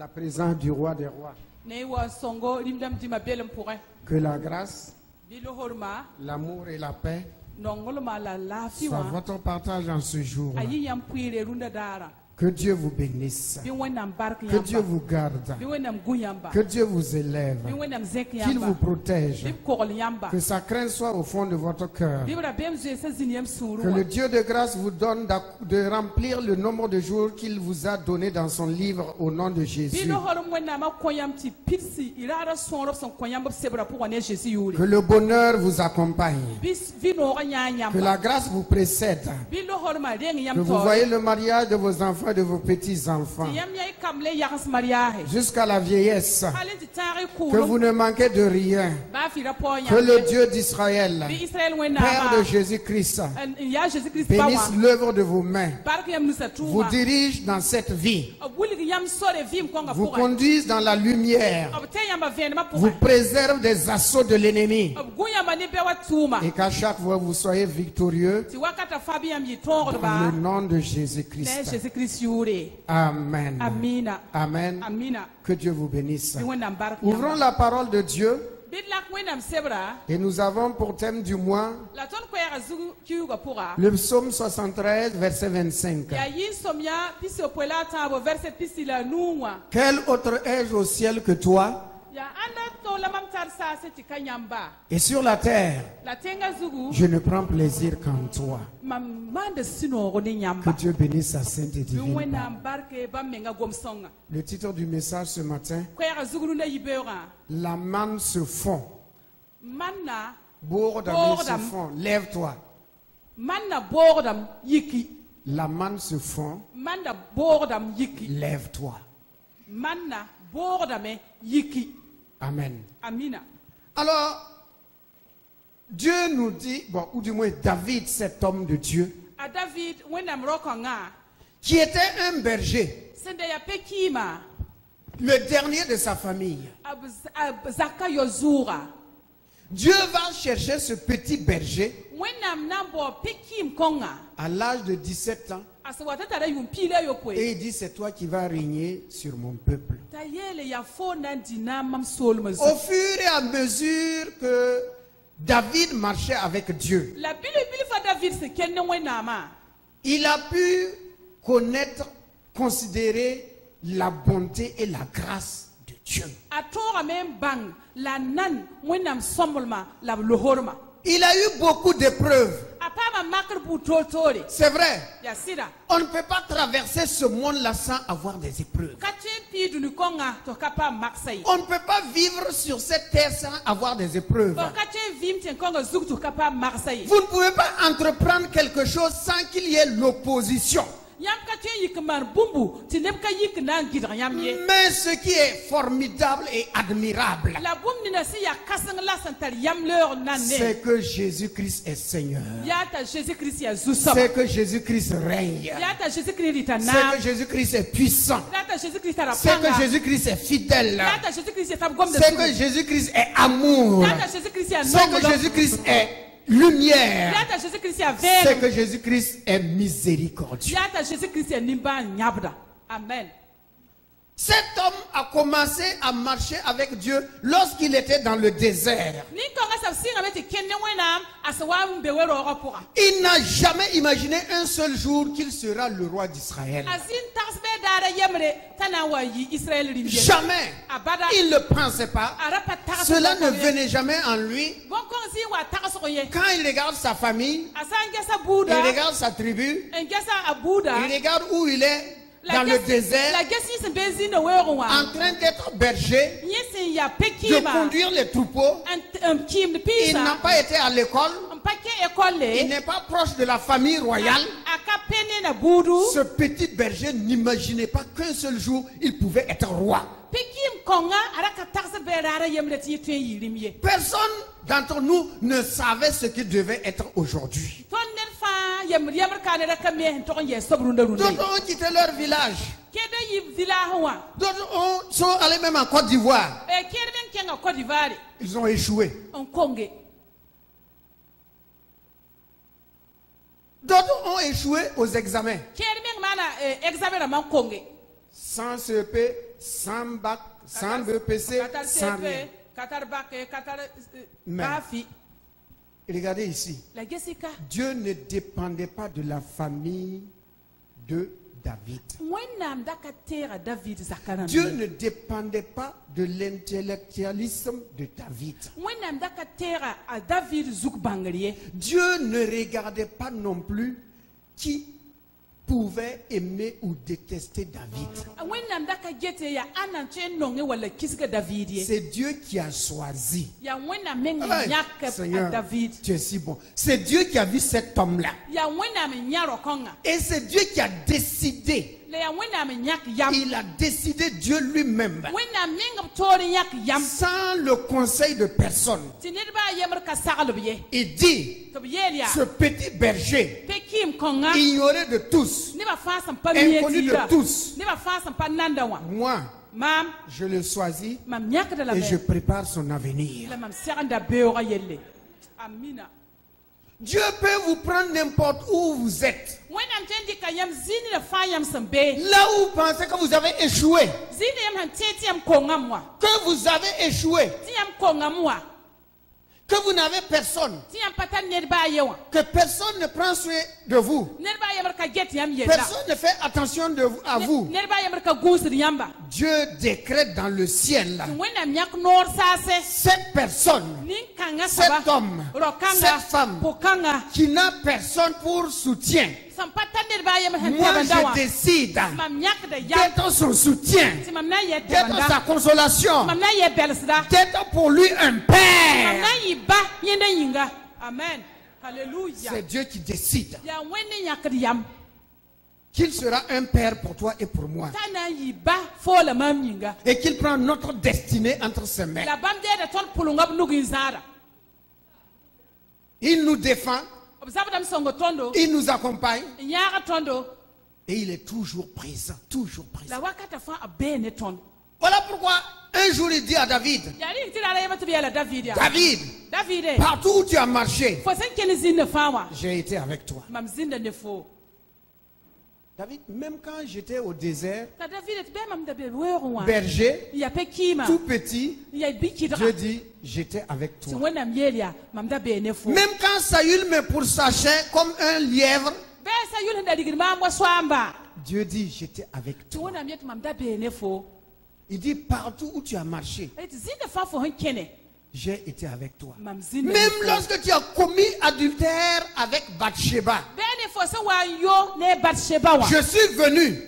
la présence du roi des rois. Que la grâce, l'amour et la paix soient votre partage en ce jour. Que Dieu vous bénisse. Que Dieu vous garde. Que Dieu vous élève. Qu'il vous protège. Que sa crainte soit au fond de votre cœur. Que le Dieu de grâce vous donne de remplir le nombre de jours qu'il vous a donné dans son livre au nom de Jésus. Que le bonheur vous accompagne. Que la grâce vous précède. Que vous voyez le mariage de vos enfants et de vos petits-enfants jusqu'à la vieillesse. Que vous ne manquez de rien. Que le Dieu d'Israël, Père de Jésus-Christ, bénisse l'œuvre de vos mains, vous dirige dans cette vie, vous conduise dans la lumière, vous préserve des assauts de l'ennemi, et qu'à chaque fois vous soyez victorieux dans le nom de Jésus-Christ. Amen. Amen. Que Dieu vous bénisse. Ouvrons la parole de Dieu. Et nous avons pour thème du mois le psaume 73, verset 25. Quel autre ai-je au ciel que toi? Et sur la terre, je ne prends plaisir qu'en toi. Que Dieu bénisse sa sainte et divine parole. Le titre du message ce matin: la manne se fond. Bourdam se fond. Lève-toi. La manne se fond. Lève-toi. Amen. Alors, Dieu nous dit, bon, ou du moins David, cet homme de Dieu, qui était un berger, le dernier de sa famille. Dieu va chercher ce petit berger à l'âge de 17 ans. Et il dit, c'est toi qui vas régner sur mon peuple. Au fur et à mesure que David marchait avec Dieu, il a pu connaître, considérer la bonté et la grâce de Dieu. Il a eu beaucoup d'épreuves. C'est vrai. On ne peut pas traverser ce monde-là sans avoir des épreuves. On ne peut pas vivre sur cette terre sans avoir des épreuves. Vous ne pouvez pas entreprendre quelque chose sans qu'il y ait l'opposition. Mais ce qui est formidable et admirable, c'est que Jésus-Christ est Seigneur. C'est que Jésus-Christ règne. C'est que Jésus-Christ est puissant. C'est que Jésus-Christ est fidèle. C'est que Jésus-Christ est amour. C'est que Jésus-Christ est lumière. C'est que Jésus-Christ est miséricordieux. Amen. Cet homme a commencé à marcher avec Dieu lorsqu'il était dans le désert. Il n'a jamais imaginé un seul jour qu'il sera le roi d'Israël. Jamais. Il ne pensait pas. Cela ne venait jamais en lui. Quand il regarde sa famille, il regarde sa tribu, il regarde où il est dans le désert, en train d'être berger, de conduire les troupeaux. Il n'a pas été à l'école. Il n'est pas proche de la famille royale. Ce petit berger n'imaginait pas qu'un seul jour il pouvait être roi. Personne d'entre nous ne savait ce qu'il devait être aujourd'hui. D'autres ont quitté leur village. D'autres sont allés même en Côte d'Ivoire. Ils ont échoué. D'autres ont échoué aux examens. Sans CEP, sans bac, sans BPC, sans rien. Mais, regardez ici. Dieu ne dépendait pas de la famille de David. Dieu ne dépendait pas de l'intellectualisme de David. Dieu ne regardait pas non plus qui pouvait aimer ou détester David. C'est Dieu qui a choisi. Seigneur, tu es si bon. C'est Dieu qui a vu cet homme-là. Et c'est Dieu qui a décidé. Il a décidé Dieu lui-même. Sans le conseil de personne. Il dit, ce petit berger, ignoré de tous, inconnu de tous, moi, je le choisis et je prépare son avenir. Dieu peut vous prendre n'importe où vous êtes. Là où vous pensez que vous avez échoué. Que vous avez échoué. Que vous n'avez personne. Que personne ne prend soin de vous. Personne ne fait attention à vous. Dieu décrète dans le ciel. Cette personne, cet homme, cette femme qui n'a personne pour soutien. Moi je décide d'être son soutien, d'être sa consolation, d'être pour lui un père. Amen. Alléluia. C'est Dieu qui décide qu'il sera un père pour toi et pour moi. Et qu'il prend notre destinée entre ses mains. Il nous défend. Il nous accompagne. Et il est toujours présent. Toujours présent. Voilà pourquoi un jour il dit à David, David, partout où tu as marché, j'ai été avec toi. David, même quand j'étais au désert, berger, tout petit, Dieu dit, j'étais avec toi. Même quand Saül me pourchassait comme un lièvre, Dieu dit, j'étais avec toi. Il dit, partout où tu as marché, j'ai été avec toi. Même lorsque tu as commis adultère avec Bathsheba, je suis venu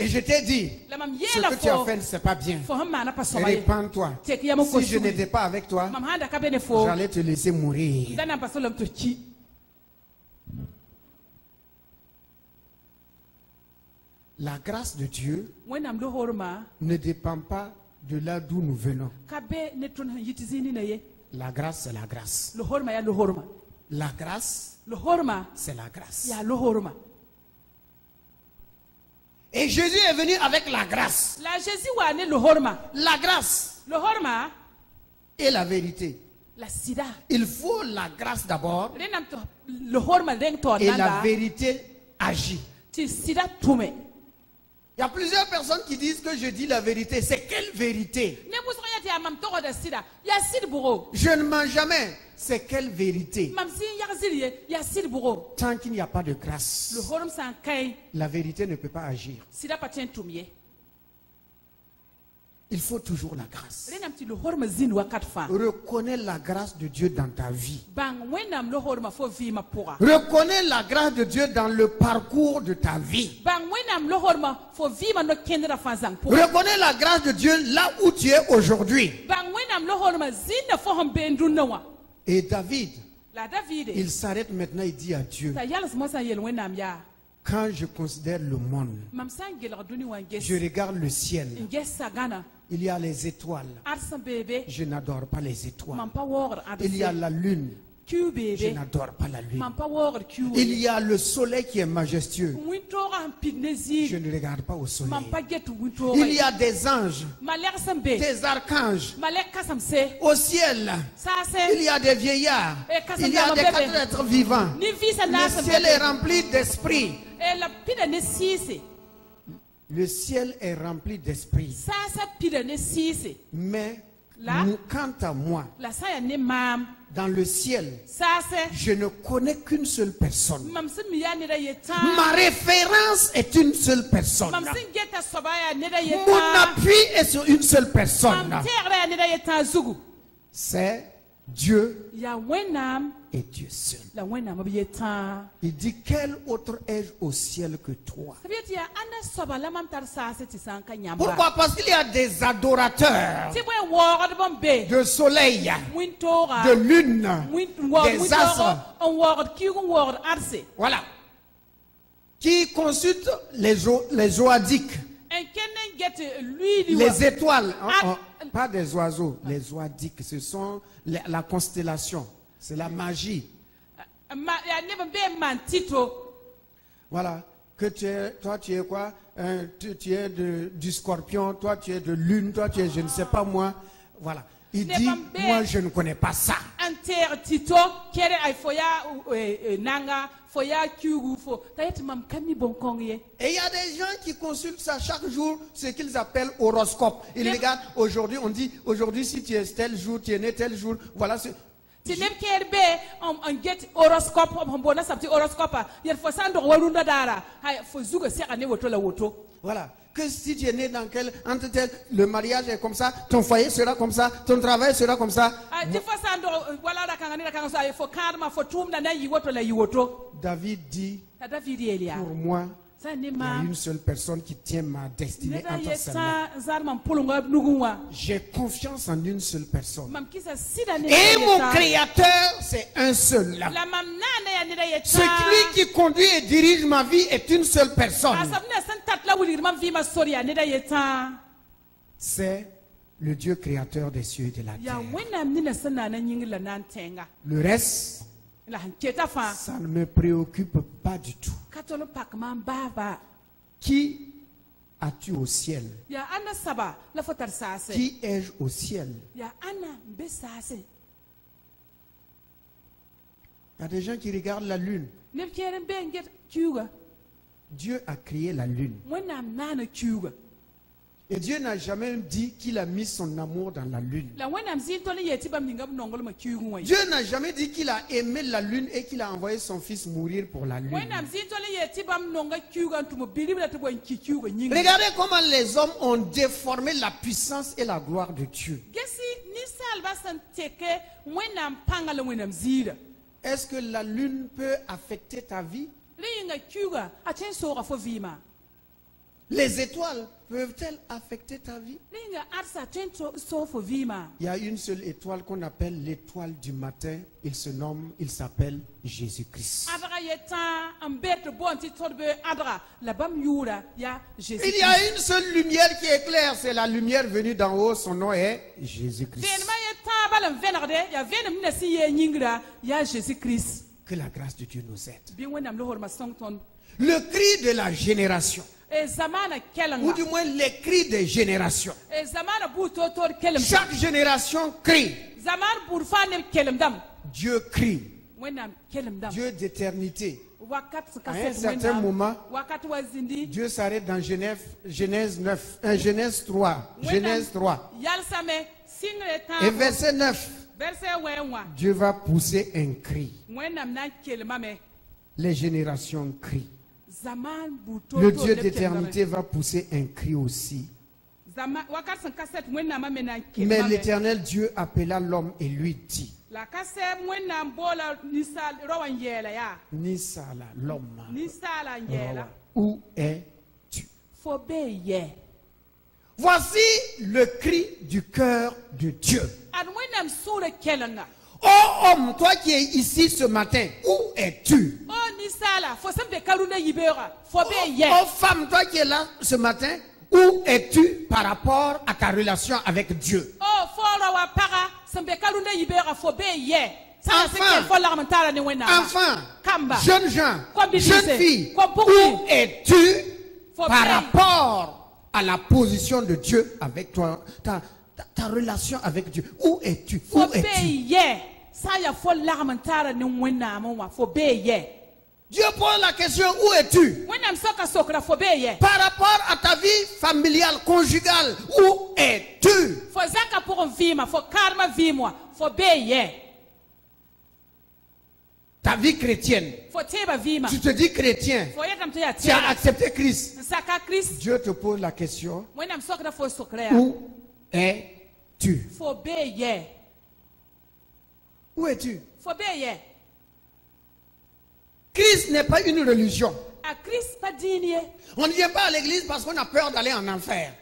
et je t'ai dit, ce que tu as fait, ce n'est pas bien. Répands-toi. Si je n'étais pas avec toi, j'allais te laisser mourir. La grâce de Dieu ne dépend pas de là d'où nous venons. La grâce, c'est la grâce. La grâce, c'est la grâce. Et Jésus est venu avec la grâce. La grâce et la vérité. Il faut la grâce d'abord et la vérité agit. Il y a plusieurs personnes qui disent que je dis la vérité. C'est quelle vérité? Je ne mens jamais. C'est quelle vérité? Tant qu'il n'y a pas de grâce, la vérité ne peut pas agir. Il faut toujours la grâce. Reconnais la grâce de Dieu dans ta vie. Reconnais la grâce de Dieu dans le parcours de ta vie. Reconnais la grâce de Dieu là où tu es aujourd'hui. Et David, il s'arrête maintenant et dit à Dieu, quand je considère le monde, je regarde le ciel. Il y a les étoiles. Je n'adore pas les étoiles. Il y a la lune. Je n'adore pas la lune. Il y a le soleil qui est majestueux. Je ne regarde pas au soleil. Il y a des anges, des archanges. Au ciel, il y a des vieillards. Il y a des quatre êtres vivants. Le ciel est rempli d'esprit. Le ciel est rempli d'esprit. Mais quant à moi, dans le ciel, je ne connais qu'une seule personne. Ma référence est une seule personne. Mon appui est sur une seule personne. C'est Dieu et Dieu seul. Il dit, quel autre ai-je au ciel que toi? Pourquoi? Parce qu'il y a des adorateurs de soleil, de lune, des astres. Voilà. Qui consultent les zoadiques. Les étoiles, pas des oiseaux, les zoadiques, ce sont la constellation, c'est la magie. Voilà, toi tu es quoi? Tu es du scorpion, toi tu es de lune, toi tu es je ne sais pas moi. Voilà. Il dit, moi je ne connais pas ça. Et il y a des gens qui consultent ça chaque jour, ce qu'ils appellent horoscope. Ils regardent, aujourd'hui, on dit, aujourd'hui si tu es tel jour, tu es né tel jour, voilà. Voilà. Que si tu es né dans quel, entre tel, le mariage est comme ça, ton foyer sera comme ça, ton travail sera comme ça. David dit, pour moi, il y a une seule personne qui tient ma destinée entre ses mains. J'ai confiance en une seule personne. Et mon créateur, c'est un seul. Celui qui conduit et dirige ma vie est une seule personne. C'est le Dieu créateur des cieux et de la terre. Le reste, ça ne me préoccupe pas du tout. Qui as-tu au ciel? Qui ai-je au ciel? Il y a des gens qui regardent la lune. Dieu a créé la lune. Et Dieu n'a jamais dit qu'il a mis son amour dans la lune. Dieu n'a jamais dit qu'il a aimé la lune et qu'il a envoyé son fils mourir pour la lune. Regardez comment les hommes ont déformé la puissance et la gloire de Dieu. Est-ce que la lune peut affecter ta vie? Les étoiles peuvent-elles affecter ta vie? Il y a une seule étoile qu'on appelle l'étoile du matin. Il s'appelle Jésus-Christ. Il y a une seule lumière qui éclaire, c'est la lumière venue d'en haut. Son nom est Jésus-Christ. Que la grâce de Dieu nous aide. Le cri de la génération, ou du moins les cris des générations. Chaque génération crie. Dieu crie. Dieu d'éternité. À un certain moment, Dieu s'arrête dans Genèse 3. Et verset 9. Dieu va pousser un cri. Les générations crient. Le Dieu d'éternité va pousser un cri aussi. Mais l'Éternel Dieu appela l'homme et lui dit, Nisala, l'homme, où es-tu? Voici le cri du cœur de Dieu. Oh homme, toi qui es ici ce matin, où es-tu? Oh femme, toi qui es là ce matin, où es-tu par rapport à ta relation avec Dieu? Enfin, jeunes gens, jeunes filles, où es-tu par rapport à la position de Dieu avec toi, ta relation avec Dieu? Où es-tu? Où es-tu? Dieu pose la question, où es-tu? Par rapport à ta vie familiale, conjugale, où es-tu? Ta vie chrétienne. Tu te dis chrétien. Tu as accepté Christ. Dieu te pose la question, où es-tu? Où es-tu? Christ n'est pas une religion. On ne vient pas à l'église parce qu'on a peur d'aller en enfer.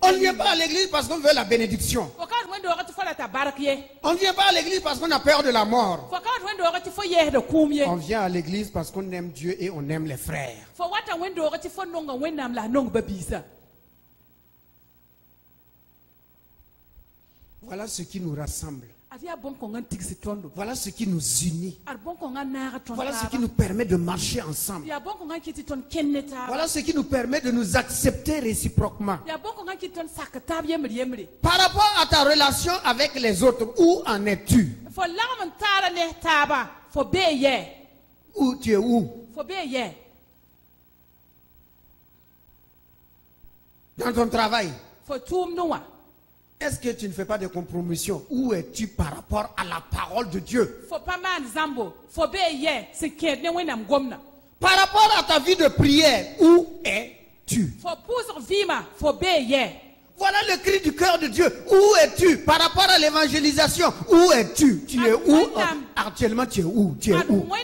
On ne vient pas à l'église parce qu'on veut la bénédiction. On ne vient pas à l'église parce qu'on a peur de la mort. On vient à l'église parce qu'on aime Dieu et on aime les frères. Voilà ce qui nous rassemble. Voilà ce qui nous unit. Voilà ce qui nous permet de marcher ensemble. Voilà ce qui nous permet de nous accepter réciproquement. Par rapport à ta relation avec les autres, où en es-tu? Où tu es où? Dans ton travail. Est-ce que tu ne fais pas de compromission? Où es-tu par rapport à la parole de Dieu? Par rapport à ta vie de prière, où es-tu? Voilà le cri du cœur de Dieu. Où es-tu? Par rapport à l'évangélisation, où es-tu? Tu es où? Actuellement, tu es où? Tu es où? Il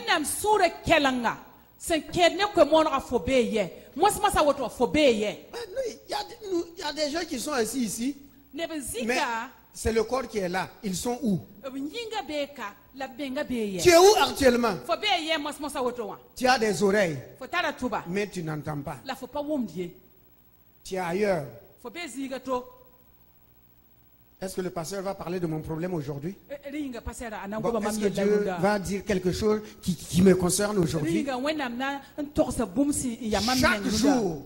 y a des gens qui sont assis ici. Mais c'est le corps qui est là. Ils sont où? Tu es où actuellement? Tu as des oreilles, mais tu n'entends pas. Tu es ailleurs. Est-ce que le pasteur va parler de mon problème aujourd'hui? Bon, est-ce que Dieu va dire quelque chose qui me concerne aujourd'hui? Chaque jour,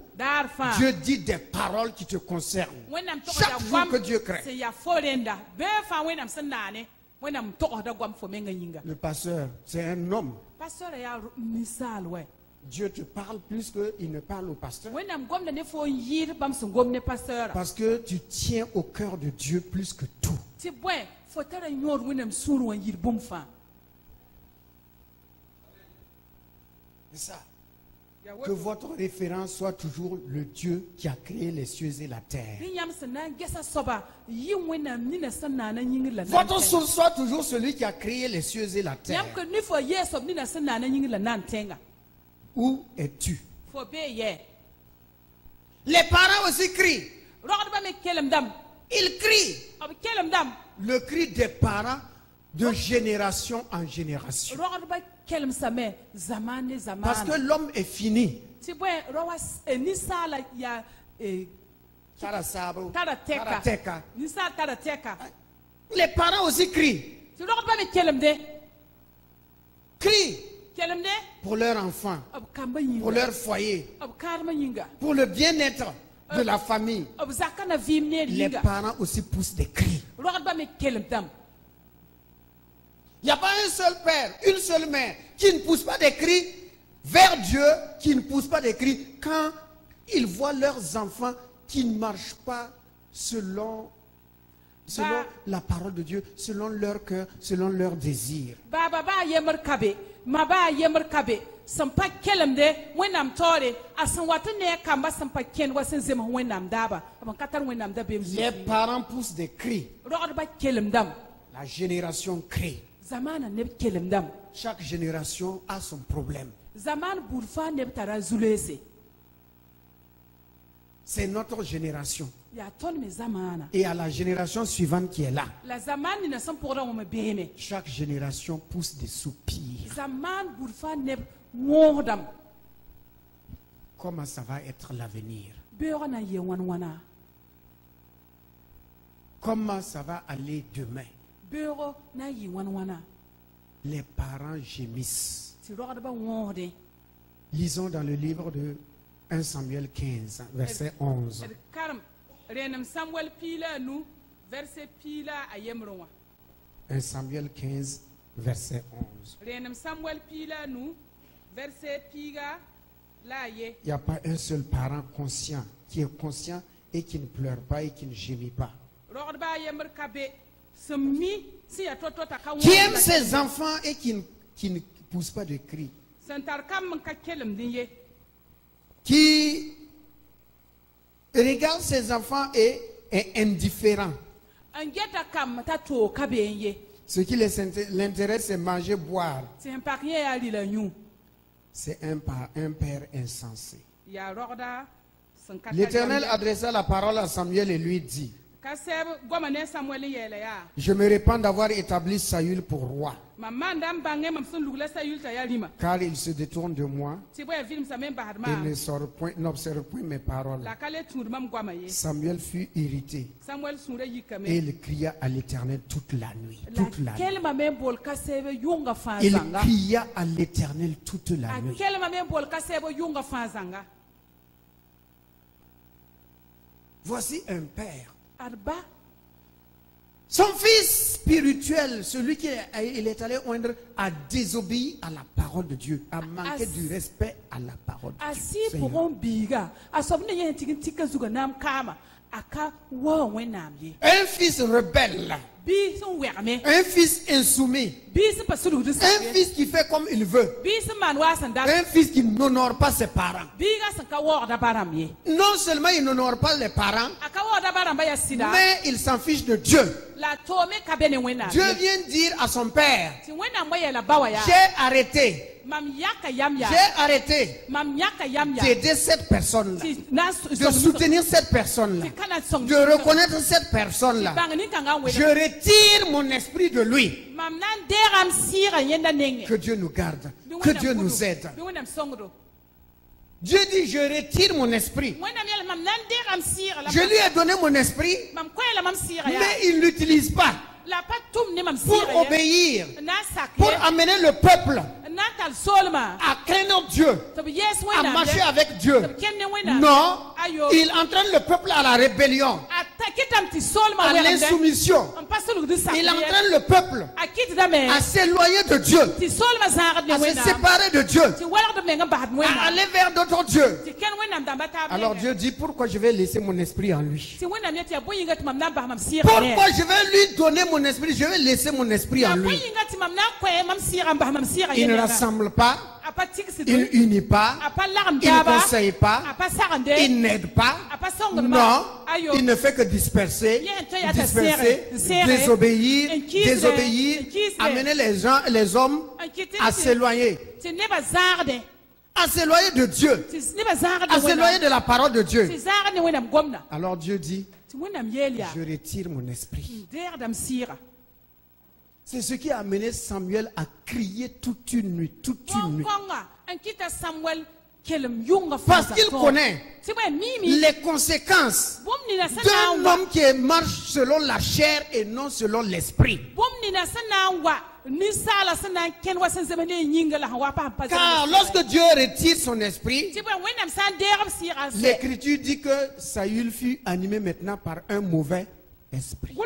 Dieu dit des paroles qui te concernent. Chaque jour que Dieu crée. Le pasteur, c'est un homme. Dieu te parle plus qu'il ne parle au pasteur. Parce que tu tiens au cœur de Dieu plus que tout. C'est ça. Que votre référence soit toujours le Dieu qui a créé les cieux et la terre. Votre source soit toujours celui qui a créé les cieux et la terre. Où es-tu? Les parents aussi crient. Ils crient. Le cri des parents de génération en génération. Parce que l'homme est fini. Les parents aussi crient. Crient. Pour leur enfant, pour leur foyer, pour le bien-être de la famille. Les parents aussi poussent des cris. Il n'y a pas un seul père, une seule mère qui ne pousse pas des cris vers Dieu, qui ne pousse pas des cris quand ils voient leurs enfants qui ne marchent pas selon la parole de Dieu, selon leur cœur, selon leur désir. Les parents poussent des cris. La génération crie. Chaque génération a son problème. C'est notre génération. Et à la génération suivante qui est là. Chaque génération pousse des soupirs. Comment ça va être l'avenir? Comment ça va aller demain? Les parents gémissent. Lisons dans le livre de 1 Samuel 15, verset 11. 1 Samuel 15, verset 11. Il n'y a pas un seul parent conscient qui est conscient et qui ne pleure pas et qui ne gémit pas. Qui aime ses enfants et qui ne pousse pas de cris. Qui regarde ses enfants et est indifférent. Ce qui l'intéresse, c'est manger, boire. C'est un père insensé. L'Éternel adressa la parole à Samuel et lui dit: je me répands d'avoir établi Saül pour roi, car il se détourne de moi et n'observe point mes paroles. Samuel fut irrité et il cria à l'Éternel toute la nuit. Il cria à l'Éternel toute la nuit. Voici un père. Son fils spirituel, celui qui est allé oindre, a désobéi à la parole de Dieu, a manqué du respect à la parole de Dieu. Un fils rebelle, un fils insoumis, un fils qui fait comme il veut, un fils qui n'honore pas ses parents. Non seulement il n'honore pas les parents, mais il s'en fiche de Dieu. Dieu vient dire à son père: j'ai arrêté d'aider cette personne-là, de soutenir cette personne-là, de reconnaître cette personne-là. Je retire mon esprit de lui. Que Dieu nous garde, que Dieu nous aide. Dieu dit: je retire mon esprit. Je lui ai donné mon esprit, mais il ne l'utilise pas pour obéir, pour amener le peuple à craindre Dieu, à marcher avec Dieu. Non, il entraîne le peuple à la rébellion, à l'insoumission. Il entraîne le peuple à s'éloigner de Dieu, à se séparer de Dieu, à aller vers d'autres dieux. Alors Dieu dit: pourquoi je vais laisser mon esprit en lui? Pourquoi je vais lui donner mon esprit? Je vais laisser mon esprit en lui. Il ne rassemble pas, il n'unit pas, il ne conseille pas, il n'aide pas. Non, il ne fait que disperser, désobéir, amener les hommes à s'éloigner. À s'éloigner de Dieu, à s'éloigner de la parole de Dieu. Alors Dieu dit: je retire mon esprit. C'est ce qui a amené Samuel à crier toute une nuit, Parce qu'il connaît les conséquences d'un homme qui marche selon la chair et non selon l'esprit. Car lorsque Dieu retire son esprit, l'Écriture dit que Saül fut animé maintenant par un mauvais esprit.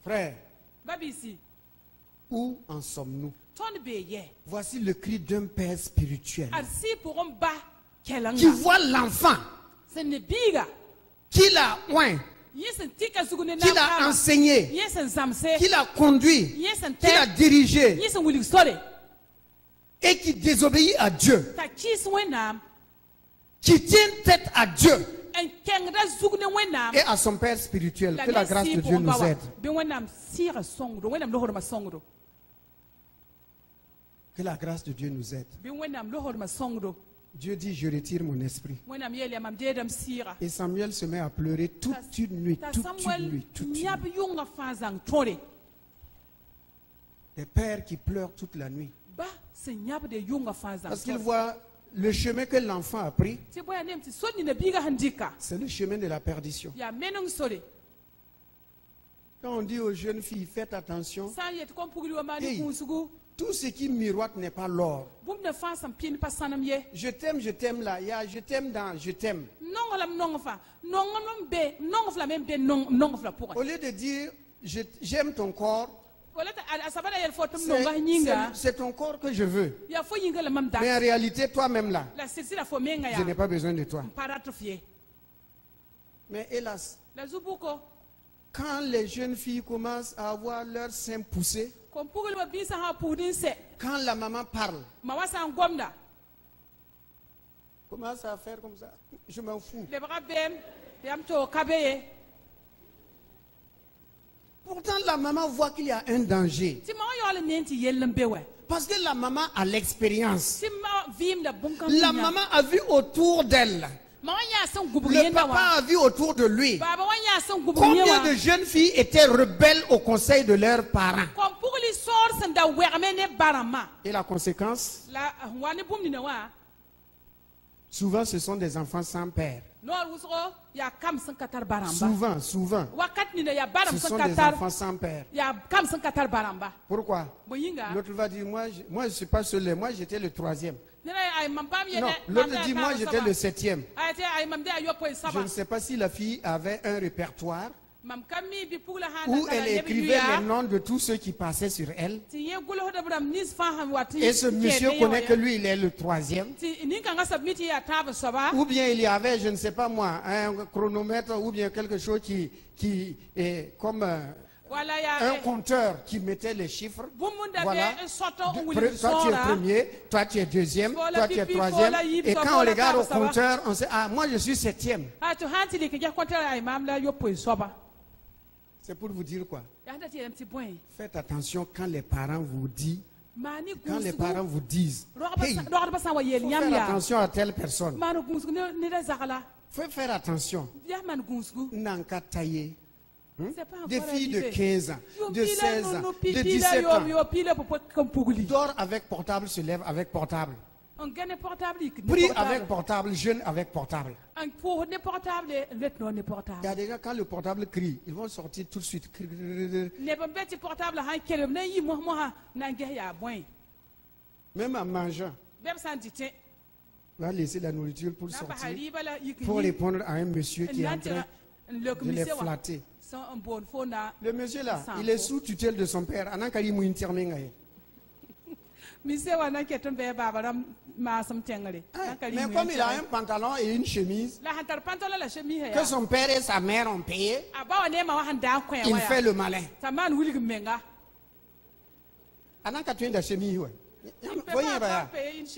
Frère, où en sommes-nous? Voici le cri d'un père spirituel qui voit l'enfant, qui l'a oint, qui l'a enseigné, qui l'a conduit, qui l'a dirigé, et qui désobéit à Dieu, qui tient tête à Dieu et à son père spirituel. Que la grâce de Dieu nous aide. Que la grâce de Dieu nous aide. Dieu dit: je retire mon esprit. Et Samuel se met à pleurer toute une nuit. Des pères qui pleurent toute la nuit. Parce qu'ils voient le chemin que l'enfant a pris. C'est le chemin de la perdition. Quand on dit aux jeunes filles: faites attention, hey, Tout ce qui miroite n'est pas l'or. Je t'aime là. Il y a je t'aime dans je t'aime. Au lieu de dire j'aime ton corps, c'est ton corps que je veux. Mais en réalité, toi-même là, je n'ai pas besoin de toi. Mais hélas, quand les jeunes filles commencent à avoir leur sein poussé, quand la maman parle, commence à faire comme ça, je m'en fous. Pourtant, la maman voit qu'il y a un danger. Parce que la maman a l'expérience. La maman a vu autour d'elle. Le papa a vu autour de lui. Combien de jeunes filles étaient rebelles au conseil de leurs parents? Et la conséquence? Souvent, ce sont des enfants sans père. Souvent. Ce sont des enfants sans père. Pourquoi? L'autre va dire, moi je ne suis pas seul, moi j'étais le 3e. Non, l'autre dit, moi j'étais le 7e. Je ne sais pas si la fille avait un répertoire où elle écrivait les noms de tous ceux qui passaient sur elle. Et ce monsieur connaît que lui, il est le 3e. Ou bien il y avait, je ne sais pas moi, un chronomètre ou bien quelque chose qui est comme un compteur qui mettait les chiffres. Voilà. Toi tu es premier, toi tu es 2e, toi tu es 3e. Et quand on regarde au compteur, on sait, ah, moi je suis 7e. C'est pour vous dire quoi? Faites attention quand les parents vous disent, hey, faut faire attention à telle personne. Faut faire attention. Nanka taillé. Des filles de 15 ans, de 16 ans, de 17 ans. Dors avec portable, se lève avec portable. Prie avec portable, jeûne avec portable. Il y a des gars, quand le portable crie, ils vont sortir tout de suite. Même en mangeant, on va laisser la nourriture pour sortir, pour répondre à un monsieur qui est en train de les flatter. Le monsieur là, il est sous tutelle de son père. Mais comme il a un pantalon et une chemise que son père et sa mère ont payé, il fait le malin.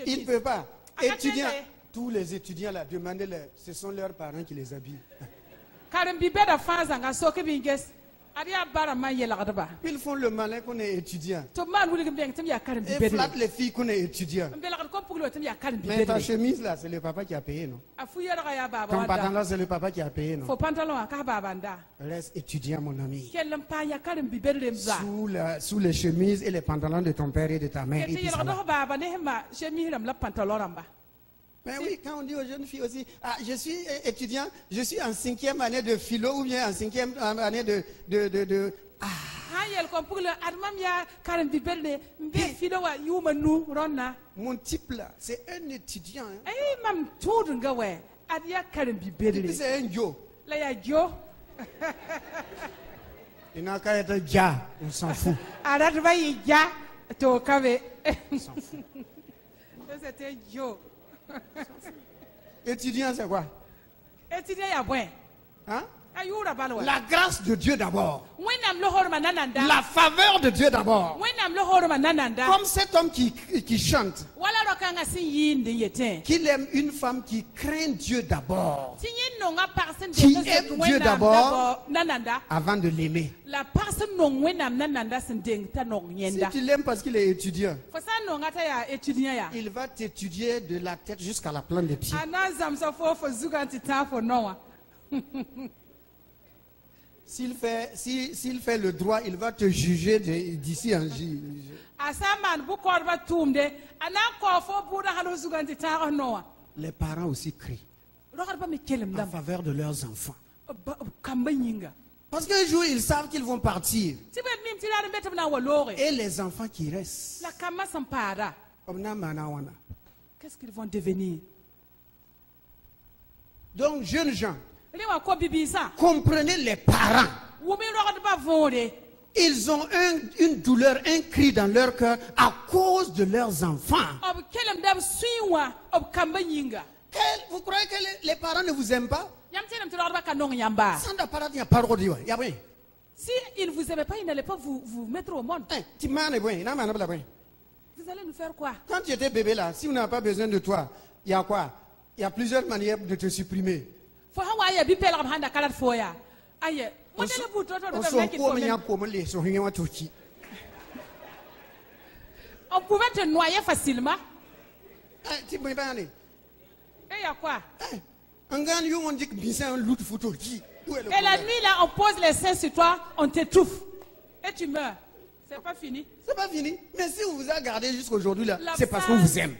Il ne peut pas. Étudiants, tous les étudiants là, demandez-leur, ce sont leurs parents qui les habillent. Ils font le malin qu'on est étudiant. Et flattent les filles qu'on est étudiant. Mais ta chemise là, c'est le papa qui a payé, non? Ton pantalon, c'est le papa qui a payé, non? Reste étudiant, mon ami. Sous les chemises et les pantalons de ton père et de ta mère. Mais oui, quand on dit aux jeunes filles aussi, ah, je suis étudiant, je suis en 5e année de philo ou bien en 5e année de mon type là, c'est un étudiant. C'est un Joe. Il n'a qu'à être ja, on s'en fout. On s'en fout. C'était Joe. Étudiant, c'est quoi? Hein? La grâce de Dieu d'abord. La faveur de Dieu d'abord. Comme cet homme qui chante. Qu'il aime une femme qui craint Dieu d'abord. Qui aime Dieu d'abord avant de l'aimer. Si tu l'aimes parce qu'il est étudiant, il va t'étudier de la tête jusqu'à la plante des pieds. S'il fait le droit, il va te juger d'ici en juillet. Les parents aussi crient en faveur de leurs enfants. Parce qu'un jour, ils savent qu'ils vont partir. Et les enfants qui restent, qu'est-ce qu'ils vont devenir? Donc, jeunes gens, comprenez les parents. Ils ont une douleur, un cri dans leur cœur à cause de leurs enfants. Vous croyez que les parents ne vous aiment pas? Si ils ne vous aimaient pas, ils n'allaient pas vous mettre au monde. Vous allez nous faire quoi? Quand tu étais bébé là, si on n'a pas besoin de toi, il y a quoi? Il y a plusieurs manières de te supprimer. On pouvait te noyer facilement. Et il y a quoi? Et la nuit là, on pose les seins sur toi, on t'étouffe. Et tu meurs. C'est pas fini. C'est pas fini. Mais si on vous a gardé jusqu'aujourd'hui là, c'est parce qu'on vous aime.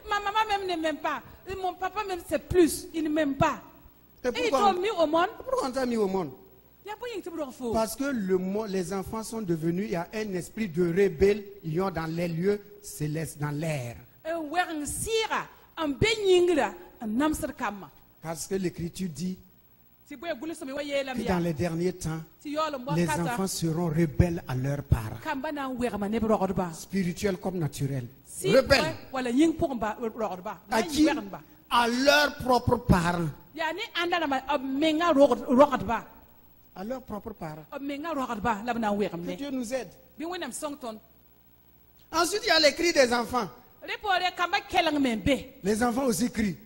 Ma maman même ne m'aime pas. Et mon papa même c'est plus. Il ne m'aime pas. Et ils t'ont mis au monde. Pourquoi on t'a mis au monde? Parce que les enfants sont devenus, il y a un esprit de rébellion dans les lieux célestes, dans l'air. Parce que l'Écriture dit que dans les derniers temps, les enfants seront rebelles à leurs parents. Spirituels comme naturels. Rebelles. À qui? À leurs propres parents. À leurs propres parents. Que Dieu nous aide. Ensuite, il y a les cris des enfants. Les enfants aussi crient.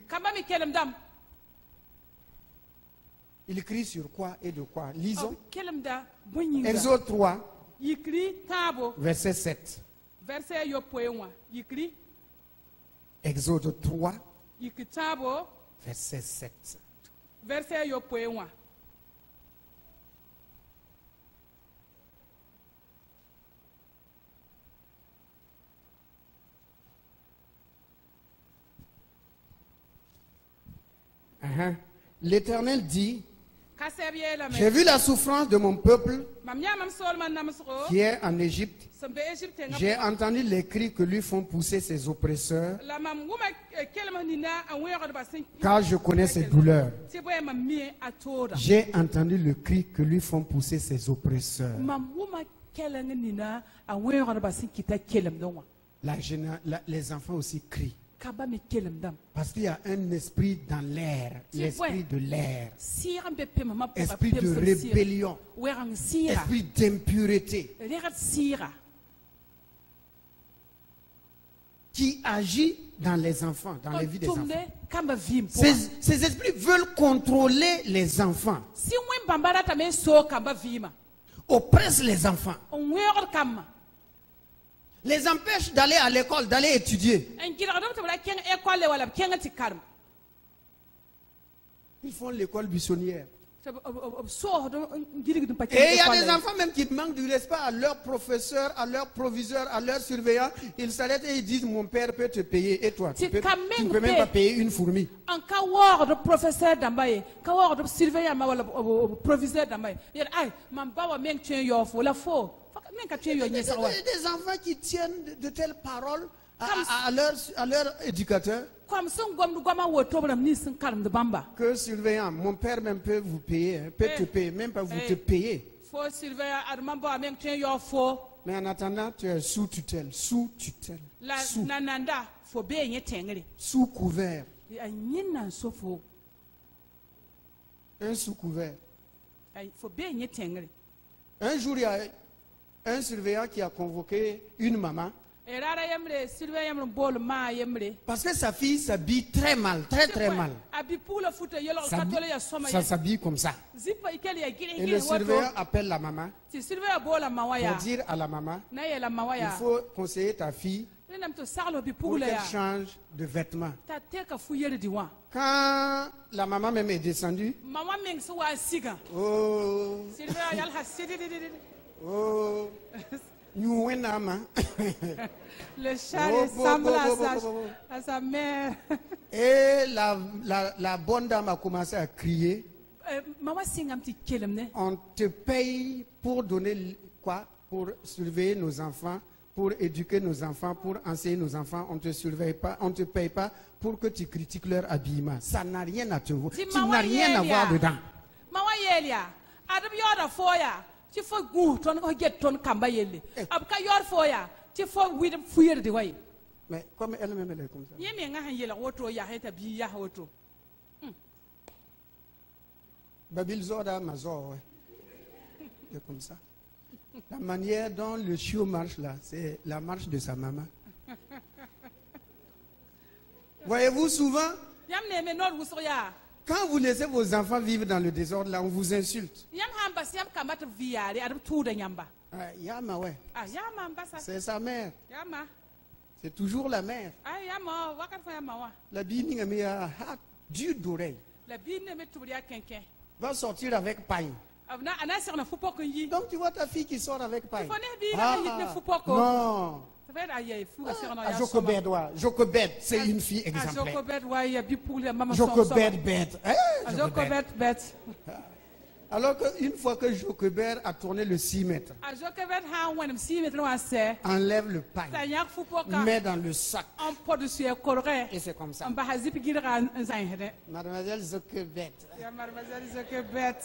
Ils crient sur quoi et de quoi? Lisons. Exode 3, verset 7. Exode 3, verset 7. L'Éternel dit: j'ai vu la souffrance de mon peuple qui est en Égypte. J'ai entendu les cris que lui font pousser ses oppresseurs, car je connais ses douleurs. J'ai entendu le cri que lui font pousser ses oppresseurs. Les enfants aussi crient. Parce qu'il y a un esprit dans l'air, l'esprit de l'air, esprit de rébellion, esprit d'impureté qui agit dans les enfants, dans les vies des enfants. Ces esprits veulent contrôler les enfants, oppressent les enfants, les empêchent d'aller à l'école, d'aller étudier. Ils font l'école buissonnière. Et il y a des enfants même qui manquent du respect à leur professeur, à leur proviseur, à leur surveillant. Ils s'arrêtent et ils disent: mon père peut te payer et toi tu ne peux même pas payer une fourmi. Il y a des enfants qui tiennent de telles paroles à leur éducateur. Que surveillant, mon père même peut vous payer, peut te payer, même pas vous te payer. Mais en attendant, tu es sous tutelle, sous couvert. Un sous couvert. Un jour, il y a un surveillant qui a convoqué une maman. Parce que sa fille s'habille très mal, très mal. Ça s'habille comme ça. Et le surveillant appelle la maman pour dire à la maman: il faut conseiller ta fille pour qu'elle change de vêtements. Quand la maman même est descendue, le chat ressemble à sa mère. Et la bonne dame a commencé à crier. On te paye pour donner quoi? Pour surveiller nos enfants, pour éduquer nos enfants, pour enseigner nos enfants. On ne te surveille pas, on ne te paye pas pour que tu critiques leur habillement. Ça n'a rien à te voir. Tu n'as rien à voir dedans. Mais comme elle-même elle est comme ça. Babil Zoda Mazor, c'est comme ça. La manière dont le chiot marche là, c'est la marche de sa maman. Voyez-vous souvent, quand vous laissez vos enfants vivre dans le désordre là, on vous insulte. Yama, ouais. C'est sa mère. C'est toujours la mère. La bini a dur d'oreille. Va sortir avec paille. Donc tu vois ta fille qui sort avec paille. Non. Jochebed, c'est une fille exemplaire. Jochebed bête. Alors qu'une fois que Jochebed a tourné le 6 mètres, enlève le paille, met dans le sac. Et c'est comme ça. Mademoiselle Jochebed. Mademoiselle Jochebed.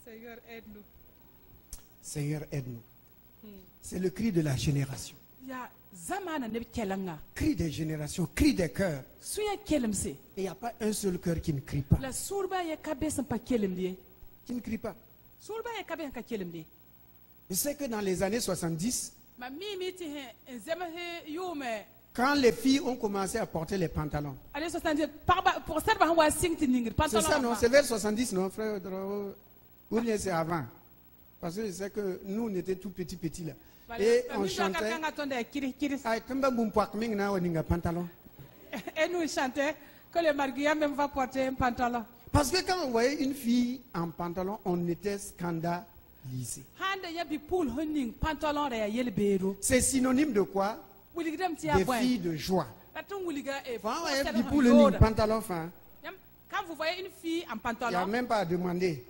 Seigneur, aide-nous. Seigneur, aide-nous. C'est le cri de la génération. Cri des générations, cri des cœurs. Et il n'y a pas un seul cœur qui ne crie pas. Qui ne crie pas. Je sais que dans les années 70, quand les filles ont commencé à porter les pantalons. C'est ça, non? C'est vers 70, non, frère? Ou bien c'est avant? Parce que je sais que nous, on était tout petits là. Et on chantait. Et nous chantait que le mariage même va porter un pantalon. Parce que quand on voyait une fille en pantalon, on était scandalisé. C'est synonyme de quoi? Des filles de joie. Quand vous voyez une fille en pantalon, il n'y a même pas à demander.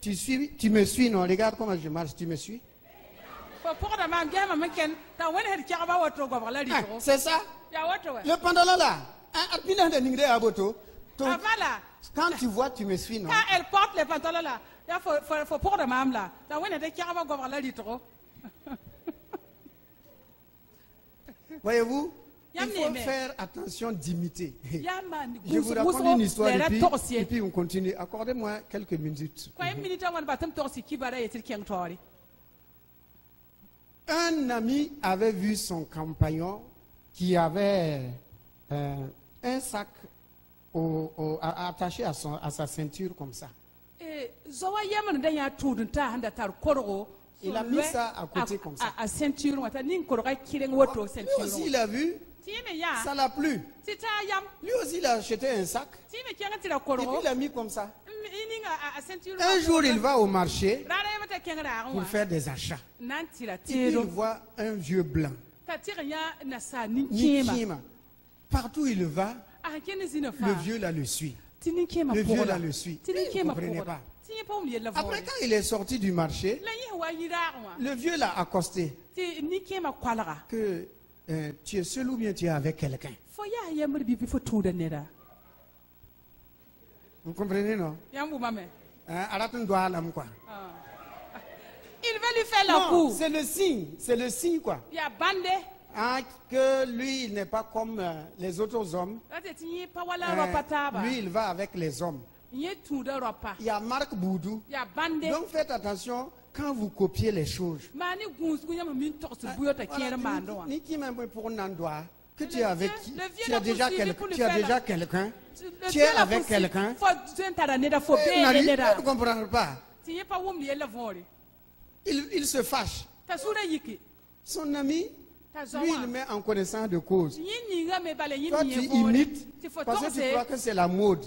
Tu me suis, non? Regarde comment je marche, tu me suis? C'est ça? Le pantalon là. Quand tu vois, tu me suis, non? Quand elle porte le pantalon là, il faut pour de mam là. Voyez-vous? Il faut faire attention d'imiter. Je vous raconte une histoire et puis on continue. Accordez-moi quelques minutes. Un ami avait vu son compagnon qui avait un sac attaché à sa ceinture comme ça. Il a mis ça à côté comme ça. Lui aussi, il a vu. Ça l'a plu. Lui aussi, il a acheté un sac. Et puis il l'a mis comme ça. Un jour, il va au marché pour faire des achats. Il voit un vieux blanc. Partout où il va, le vieux là le suit. Le vieux là le suit. Il ne comprenait pas. Après, quand il est sorti du marché, le vieux l'a accosté. Que tu es seul ou bien tu es avec quelqu'un? Vous comprenez, non? Il veut lui faire la cour. C'est le signe, quoi. Que lui, il n'est pas comme les autres hommes. Lui, il va avec les hommes. Il y a Marc Boudou. Donc faites attention quand vous copiez les choses. Que tu es avec qui? Tu as déjà quelqu'un. Tu es avec quelqu'un. Il ne comprend pas. Il se fâche. Son ami, lui, il met en connaissance de cause. Toi, tu imites parce que tu crois que c'est la mode.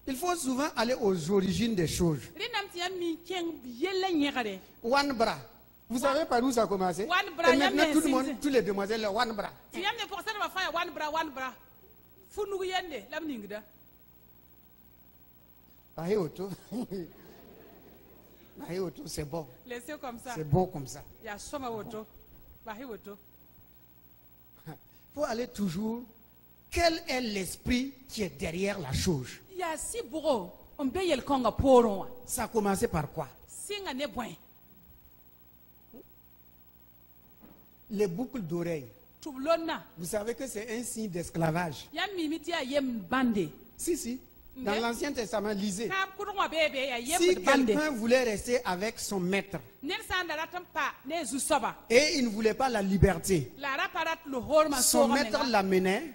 Il faut souvent aller aux origines des choses. One bra. Vous savez par où ça a commencé? Et maintenant tout le monde, tous les demoiselles, one bra. C'est bon. Laissez comme ça. C'est bon comme ça. Il faut aller toujours. Quel est l'esprit qui est derrière la chose? Ça a commencé par quoi? Les boucles d'oreilles. Vous savez que c'est un signe d'esclavage. Si. Dans l'Ancien Testament, lisez. Si quelqu'un voulait rester avec son maître et il ne voulait pas la liberté, son maître l'amenait,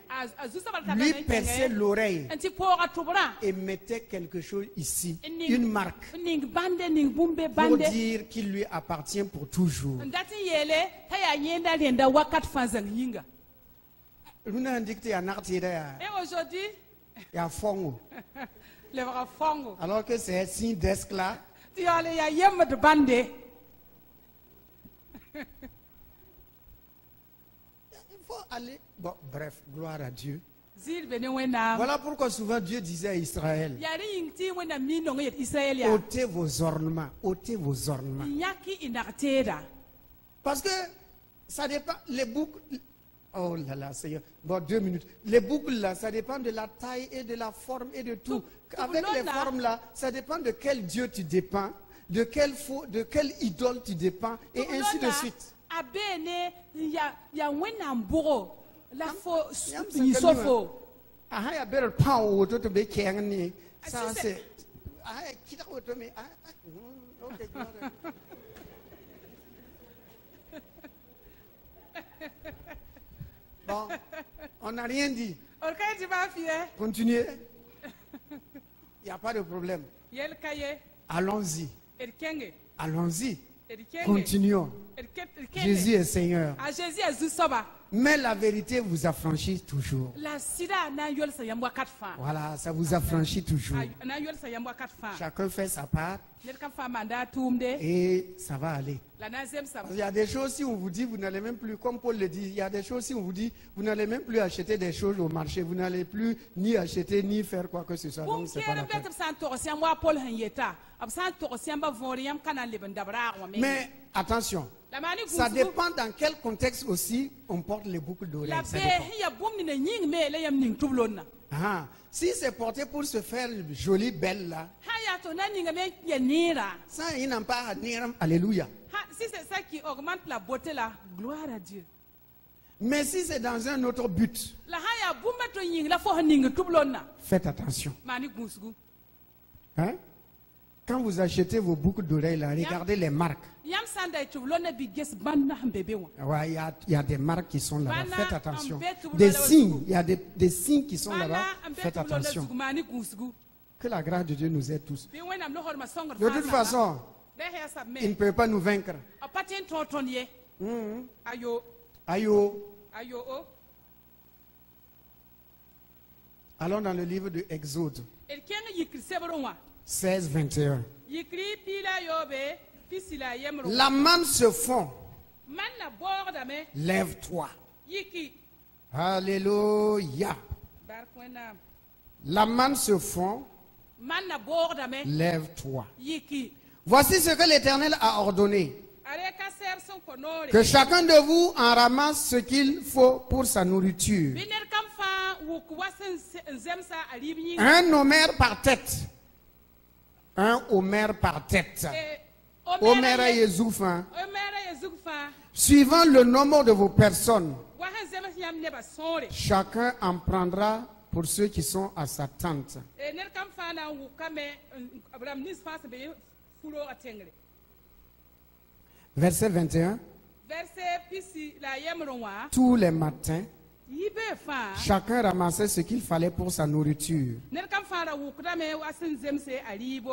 lui perçait l'oreille et mettait quelque chose ici, une marque, pour dire qu'il lui appartient pour toujours. Et aujourd'hui, il y a fongo. Alors que c'est un signe d'esclave. Il faut aller. Bon, bref, gloire à Dieu. Voilà pourquoi souvent Dieu disait à Israël: ôtez vos ornements, ôtez vos ornements. Parce que ça dépend, les boucles. Oh là là, Seigneur. Bon, 2 minutes. Les boucles là, ça dépend de la taille et de la forme et de tout. Avec les formes là, ça dépend de quel Dieu tu dépends, de quelle idole tu dépends, et ainsi de suite. Ça c'est. Bon, on n'a rien dit. Continuez. Il n'y a pas de problème. Allons-y. Allons-y. Continuons. Jésus est Seigneur. Mais la vérité vous affranchit toujours. Voilà, ça vous affranchit toujours. Chacun fait sa part. Et ça va aller. Il y a des choses, si on vous dit, vous n'allez même plus, comme Paul le dit, il y a des choses, si on vous dit, vous n'allez même plus acheter des choses au marché, vous n'allez plus ni acheter, ni faire quoi que ce soit. Donc, c'est pas la peine. Mais attention, ça dépend dans quel contexte aussi on porte les boucles d'oreilles. Si c'est porté pour se faire jolie, belle là, ça, ils n'ont pas à dire alléluia. Si c'est ça qui augmente la beauté là, gloire à Dieu. Mais si c'est dans un autre but, faites attention. Hein? Quand vous achetez vos boucles d'oreilles là, regardez les marques. Ouais, il y a des marques qui sont là-bas. Faites attention. Des signes, il y a des signes qui sont là-bas. Faites attention. Que la grâce de Dieu nous aide tous. De toute façon, il ne peut pas nous vaincre. Ayo. Allons dans le livre de Exode 16, 21. La manne se fond. Lève-toi. Alléluia. La manne se fond. Lève-toi. Voici ce que l'Éternel a ordonné. Que chacun de vous en ramasse ce qu'il faut pour sa nourriture. Un homère par tête. Un homère par tête. Homère et Yezoufa. Suivant le nombre de vos personnes. Chacun en prendra pour ceux qui sont à sa tente. Verset 21. Tous les matins, Chacun ramassait ce qu'il fallait pour sa nourriture.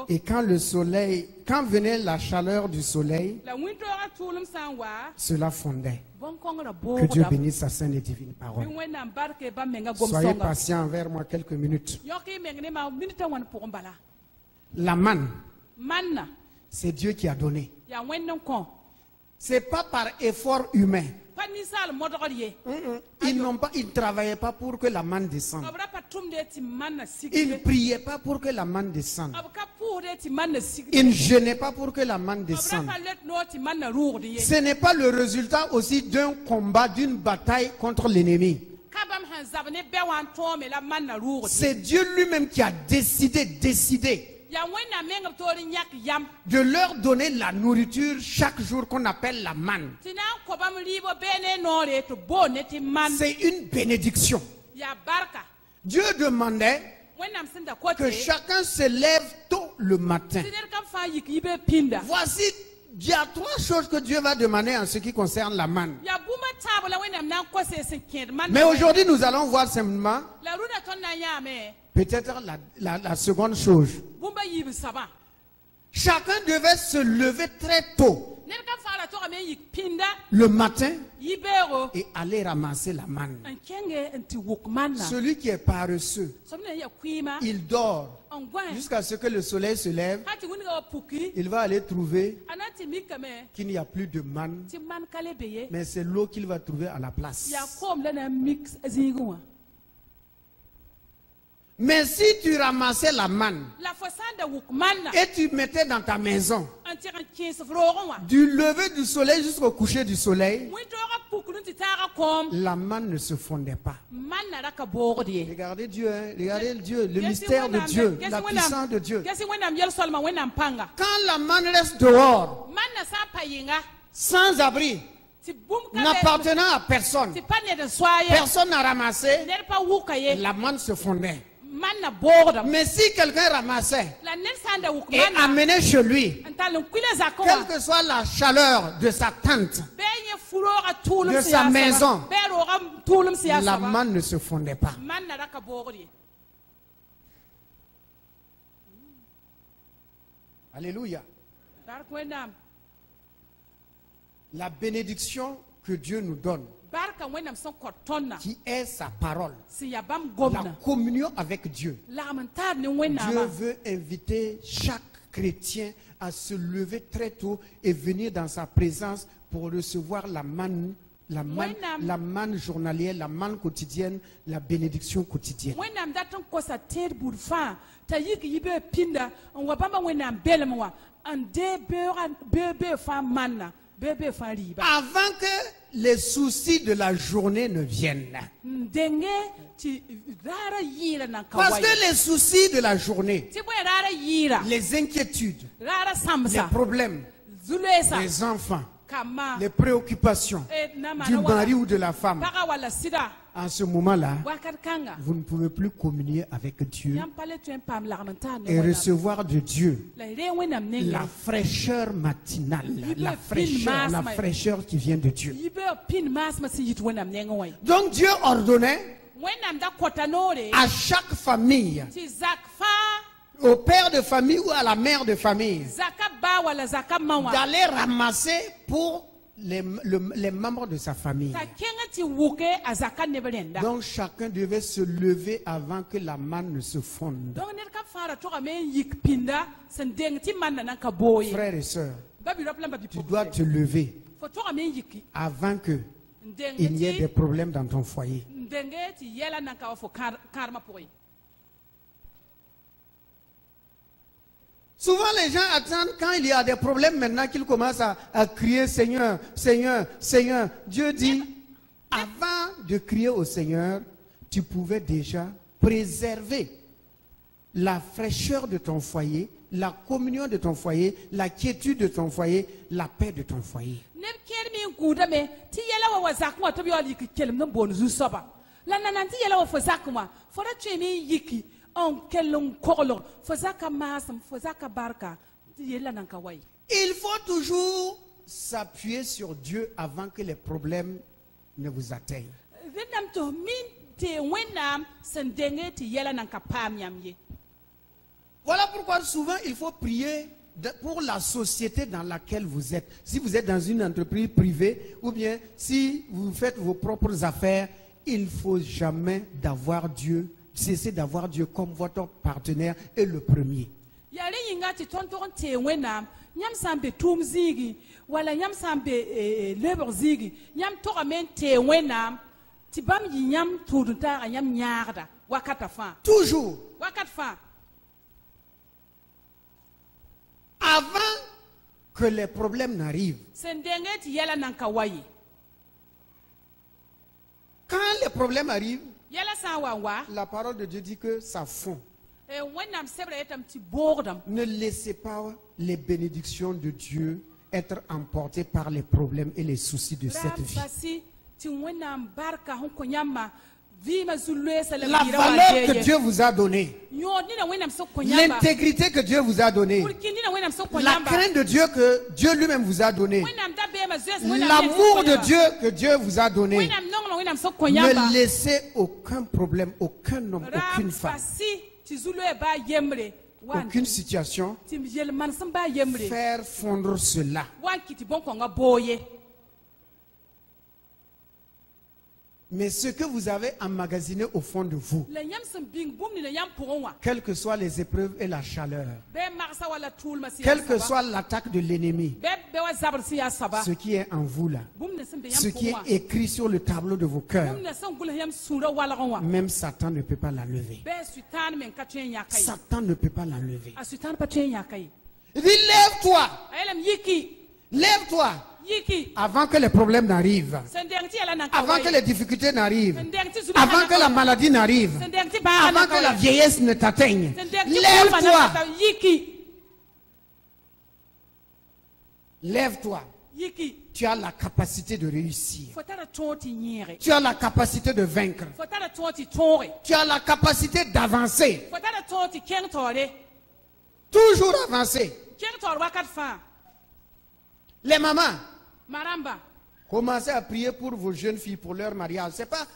Et quand venait la chaleur du soleil, cela fondait. Que Dieu bénisse sa sainte et divine parole. Soyez patient envers moi quelques minutes. La manne, c'est Dieu qui a donné. Ce n'est pas par effort humain. Ils ne travaillaient pas pour que la manne descende. Ils ne priaient pas pour que la manne descende. Ils ne jeûnaient pas pour que la manne descende. Ce n'est pas le résultat aussi d'un combat, d'une bataille contre l'ennemi. C'est Dieu lui-même qui a décidé de leur donner la nourriture chaque jour qu'on appelle la manne. C'est une bénédiction. Dieu demandait que chacun se lève tôt le matin. Voici, il y a 3 choses que Dieu va demander en ce qui concerne la manne. Mais aujourd'hui, nous allons voir simplement peut-être la seconde chose. Chacun devait se lever très tôt le matin et aller ramasser la manne. Celui qui est paresseux, il dort jusqu'à ce que le soleil se lève. Il va aller trouver qu'il n'y a plus de manne, mais c'est l'eau qu'il va trouver à la place. Mais si tu ramassais la manne et tu mettais dans ta maison, du lever du soleil jusqu'au coucher du soleil, la manne ne se fondait pas. Regardez Dieu, regardez Dieu, le mystère de Dieu, la puissance de Dieu. Quand la manne reste dehors, sans abri, n'appartenant à personne, personne n'a ramassé, la manne se fondait. Mais si quelqu'un ramassait et amenait chez lui, quelle que soit la chaleur de sa tente, de sa maison, la manne ne se fondait pas. Alléluia. La bénédiction que Dieu nous donne, qui est sa parole, la communion avec Dieu. Dieu veut inviter chaque chrétien à se lever très tôt et venir dans sa présence pour recevoir la manne journalière, la manne quotidienne, la bénédiction quotidienne. Avant que les soucis de la journée ne viennent. Parce que les soucis de la journée, les inquiétudes, les problèmes, les enfants, les préoccupations du mari ou de la femme, en ce moment-là, vous ne pouvez plus communier avec Dieu et recevoir de Dieu la fraîcheur matinale, la fraîcheur qui vient de Dieu. Donc Dieu ordonnait à chaque famille, au père de famille ou à la mère de famille, d'aller ramasser pour les membres de sa famille. Donc chacun devait se lever avant que la manne ne se fonde. Frères et sœurs, tu dois te lever avant que il n'y ait des problèmes dans ton foyer. Souvent les gens attendent quand il y a des problèmes maintenant qu'ils commencent à crier Seigneur, Seigneur, Seigneur. Dieu dit, avant de crier au Seigneur, tu pouvais déjà préserver la fraîcheur de ton foyer, la communion de ton foyer, la quiétude de ton foyer, la paix de ton foyer. Il faut toujours s'appuyer sur Dieu avant que les problèmes ne vous atteignent. Voilà pourquoi souvent il faut prier pour la société dans laquelle vous êtes. Si vous êtes dans une entreprise privée ou bien si vous faites vos propres affaires, il ne faut jamais cesser d'avoir Dieu comme votre partenaire et le premier. Toujours. Avant que les problèmes n'arrivent. Quand les problèmes arrivent, la parole de Dieu dit que ça fond. Ne laissez pas les bénédictions de Dieu être emportées par les problèmes et les soucis de cette vie. La valeur que Dieu vous a donnée, l'intégrité que Dieu vous a donnée, la crainte de Dieu que Dieu lui-même vous a donnée, l'amour de Dieu que Dieu vous a donné, ne laissez aucun problème, aucun homme, aucune femme, aucune situation faire fondre cela. Mais ce que vous avez emmagasiné au fond de vous, quelles que soient les épreuves et la chaleur, quelle que soit l'attaque de l'ennemi, ce qui est en vous là, ce qui est écrit sur le tableau de vos cœurs, même Satan ne peut pas l'enlever. Satan ne peut pas l'enlever. Il dit lève-toi. Lève-toi. Avant que les problèmes n'arrivent, avant que les difficultés n'arrivent, avant que la maladie n'arrive, avant que la vieillesse ne t'atteigne, lève-toi. Lève-toi. Tu as la capacité de réussir. Tu as la capacité de vaincre. Tu as la capacité d'avancer. Toujours avancer. Les mamans, commencez à prier pour vos jeunes filles pour leur mariage. C'est pas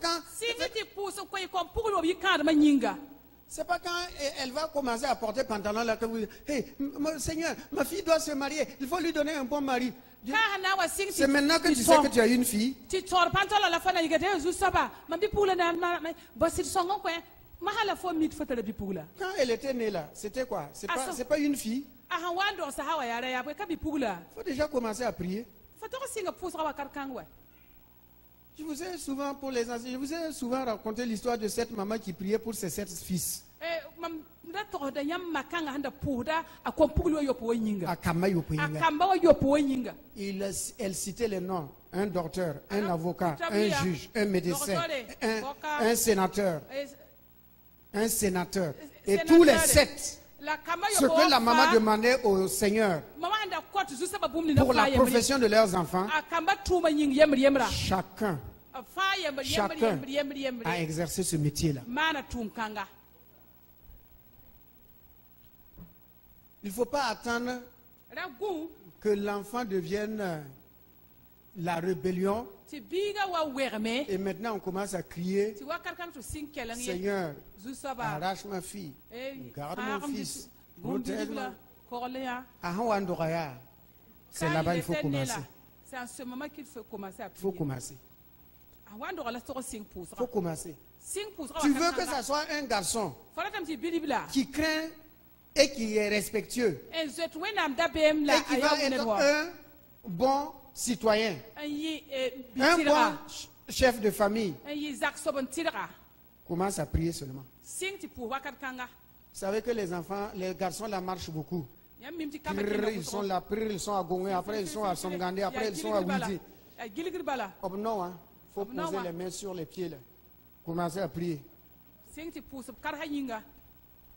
quand elle va commencer à porter pantalon là que vous dites, hey, Seigneur, ma fille doit se marier, il faut lui donner un bon mari. C'est maintenant que tu sais que tu as une fille. Quand elle était née là, c'était quoi? C'est pas une fille. Il faut déjà commencer à prier. Je vous ai souvent, pour les anciens, je vous ai souvent raconté l'histoire de cette maman qui priait pour ses 7 fils. Elle citait les noms: un docteur, un avocat, un juge, un médecin, un sénateur. Un sénateur. Et tous les 7. Ce que la maman demandait au Seigneur pour la profession de leurs enfants, chacun a exercé ce métier-là. Il ne faut pas attendre que l'enfant devienne la rébellion. Et maintenant on commence à crier: Seigneur, arrache ma fille, garde mon fils, protège-moi. C'est là-bas qu'il faut commencer. C'est en ce moment qu'il faut commencer à prier. Il faut commencer. Il faut commencer. Tu veux que ça soit un garçon qui craint et qui est respectueux et qui va être un bon citoyen, un bon chef de famille. Commence à prier seulement. Vous savez que les enfants, les garçons là marchent beaucoup. Ils sont là, ils sont à Gongé, après ils sont à Somgandé, après ils sont à Widi. Oh non, hein. Il faut poser les mains sur les pieds là. Commencez à prier.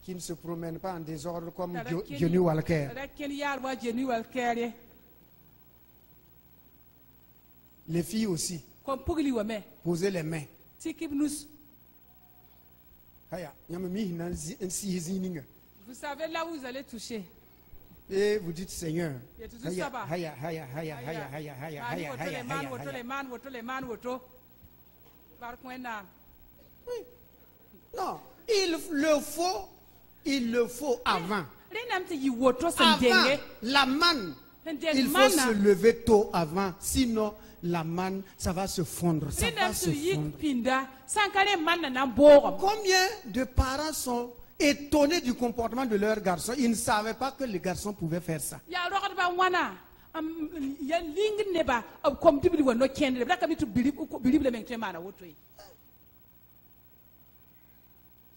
Qui ne se promènent pas en désordre comme Jenny Walker. Les filles aussi. Posez les mains. Vous savez là où vous allez toucher. Et vous dites: Seigneur, Oui. Non, il le faut avant. Avant la manne, il faut se lever tôt avant, sinon la manne, ça va se fondre, ça va se fondre. Combien de parents sont étonnés du comportement de leurs garçons? Ils ne savaient pas que les garçons pouvaient faire ça.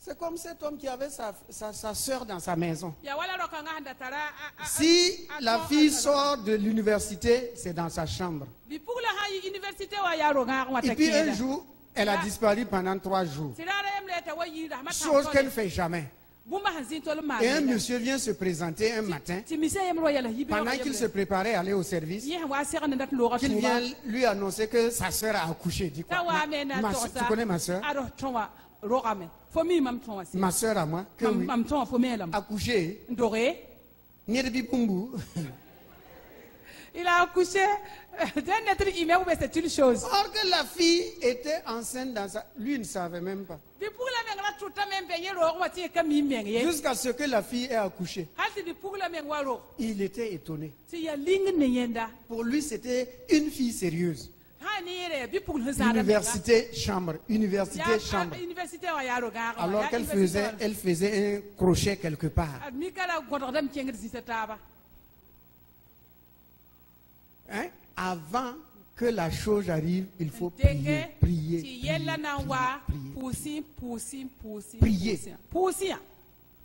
C'est comme cet homme qui avait sa soeur dans sa maison. Si la fille sort de l'université, c'est dans sa chambre. Et puis un jour, elle a disparu pendant 3 jours. Chose qu'elle ne fait jamais. Et un monsieur vient se présenter un matin, pendant qu'il se préparait à aller au service, qu'il vient lui annoncer que sa soeur a accouché. Dit quoi? Tu connais ma soeur? Ma soeur à moi, que oui, accouché. Il a accouché d'un être humain, c'est une chose. Or que la fille était enceinte dans sa... Lui ne savait même pas. Jusqu'à ce que la fille ait accouché. Il était étonné. Pour lui, c'était une fille sérieuse. Université, chambre. Université, chambre. Alors qu'elle faisait un crochet quelque part. Hein? Avant que la chose arrive, il faut prier, prier, prier,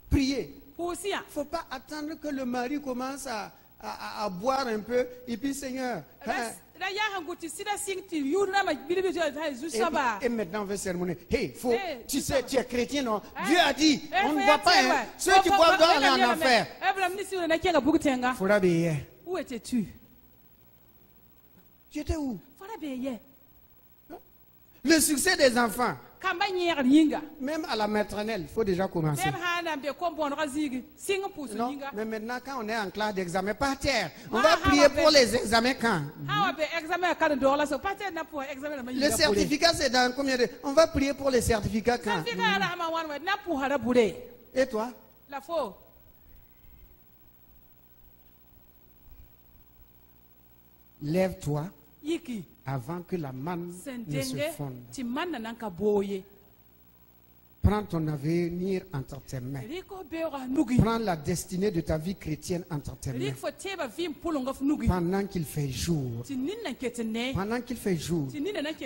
prier. Il ne faut pas attendre que le mari commence à boire un peu et puis Seigneur. Hein? Et maintenant on veut sermonner. Hey, tu sais, tu es chrétien, non? Dieu a dit, on ne voit pas, hein? Ceux qui boivent doivent aller en enfer. Où étais-tu? Tu étais où? Le succès des enfants. Même à la maternelle, il faut déjà commencer. Non, mais maintenant, quand on est en classe d'examen, par terre, on va prier pour les examens quand? Le certificat, c'est dans combien de... On va prier pour les certificats quand? Et toi? Lève-toi avant que la manne ne se fonde. Prends ton avenir entre tes mains. Prends la destinée de ta vie chrétienne entre tes mains. Pendant qu'il fait jour. Pendant qu'il fait jour.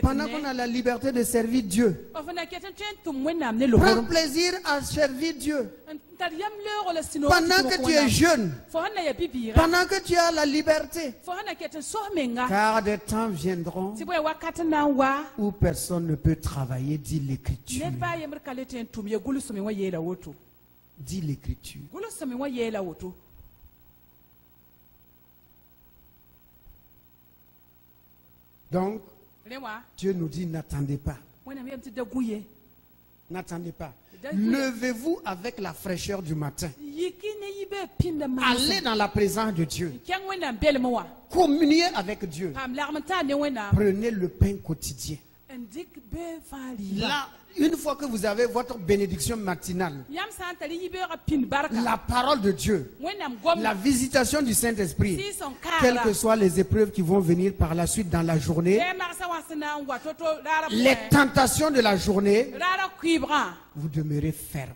Pendant qu'on a la liberté de servir Dieu. Prends plaisir à servir Dieu. Pendant que tu es jeune. Pendant que tu as la liberté. Car des temps viendront où personne ne peut travailler, dit l'Écriture. Dit l'Écriture. Donc, Dieu nous dit n'attendez pas. N'attendez pas. Levez-vous avec la fraîcheur du matin. Allez dans la présence de Dieu. Communiez avec Dieu. Prenez le pain quotidien. Là, une fois que vous avez votre bénédiction matinale, la parole de Dieu, la visitation du Saint-Esprit, quelles que soient les épreuves qui vont venir par la suite dans la journée, les tentations de la journée, vous demeurez ferme.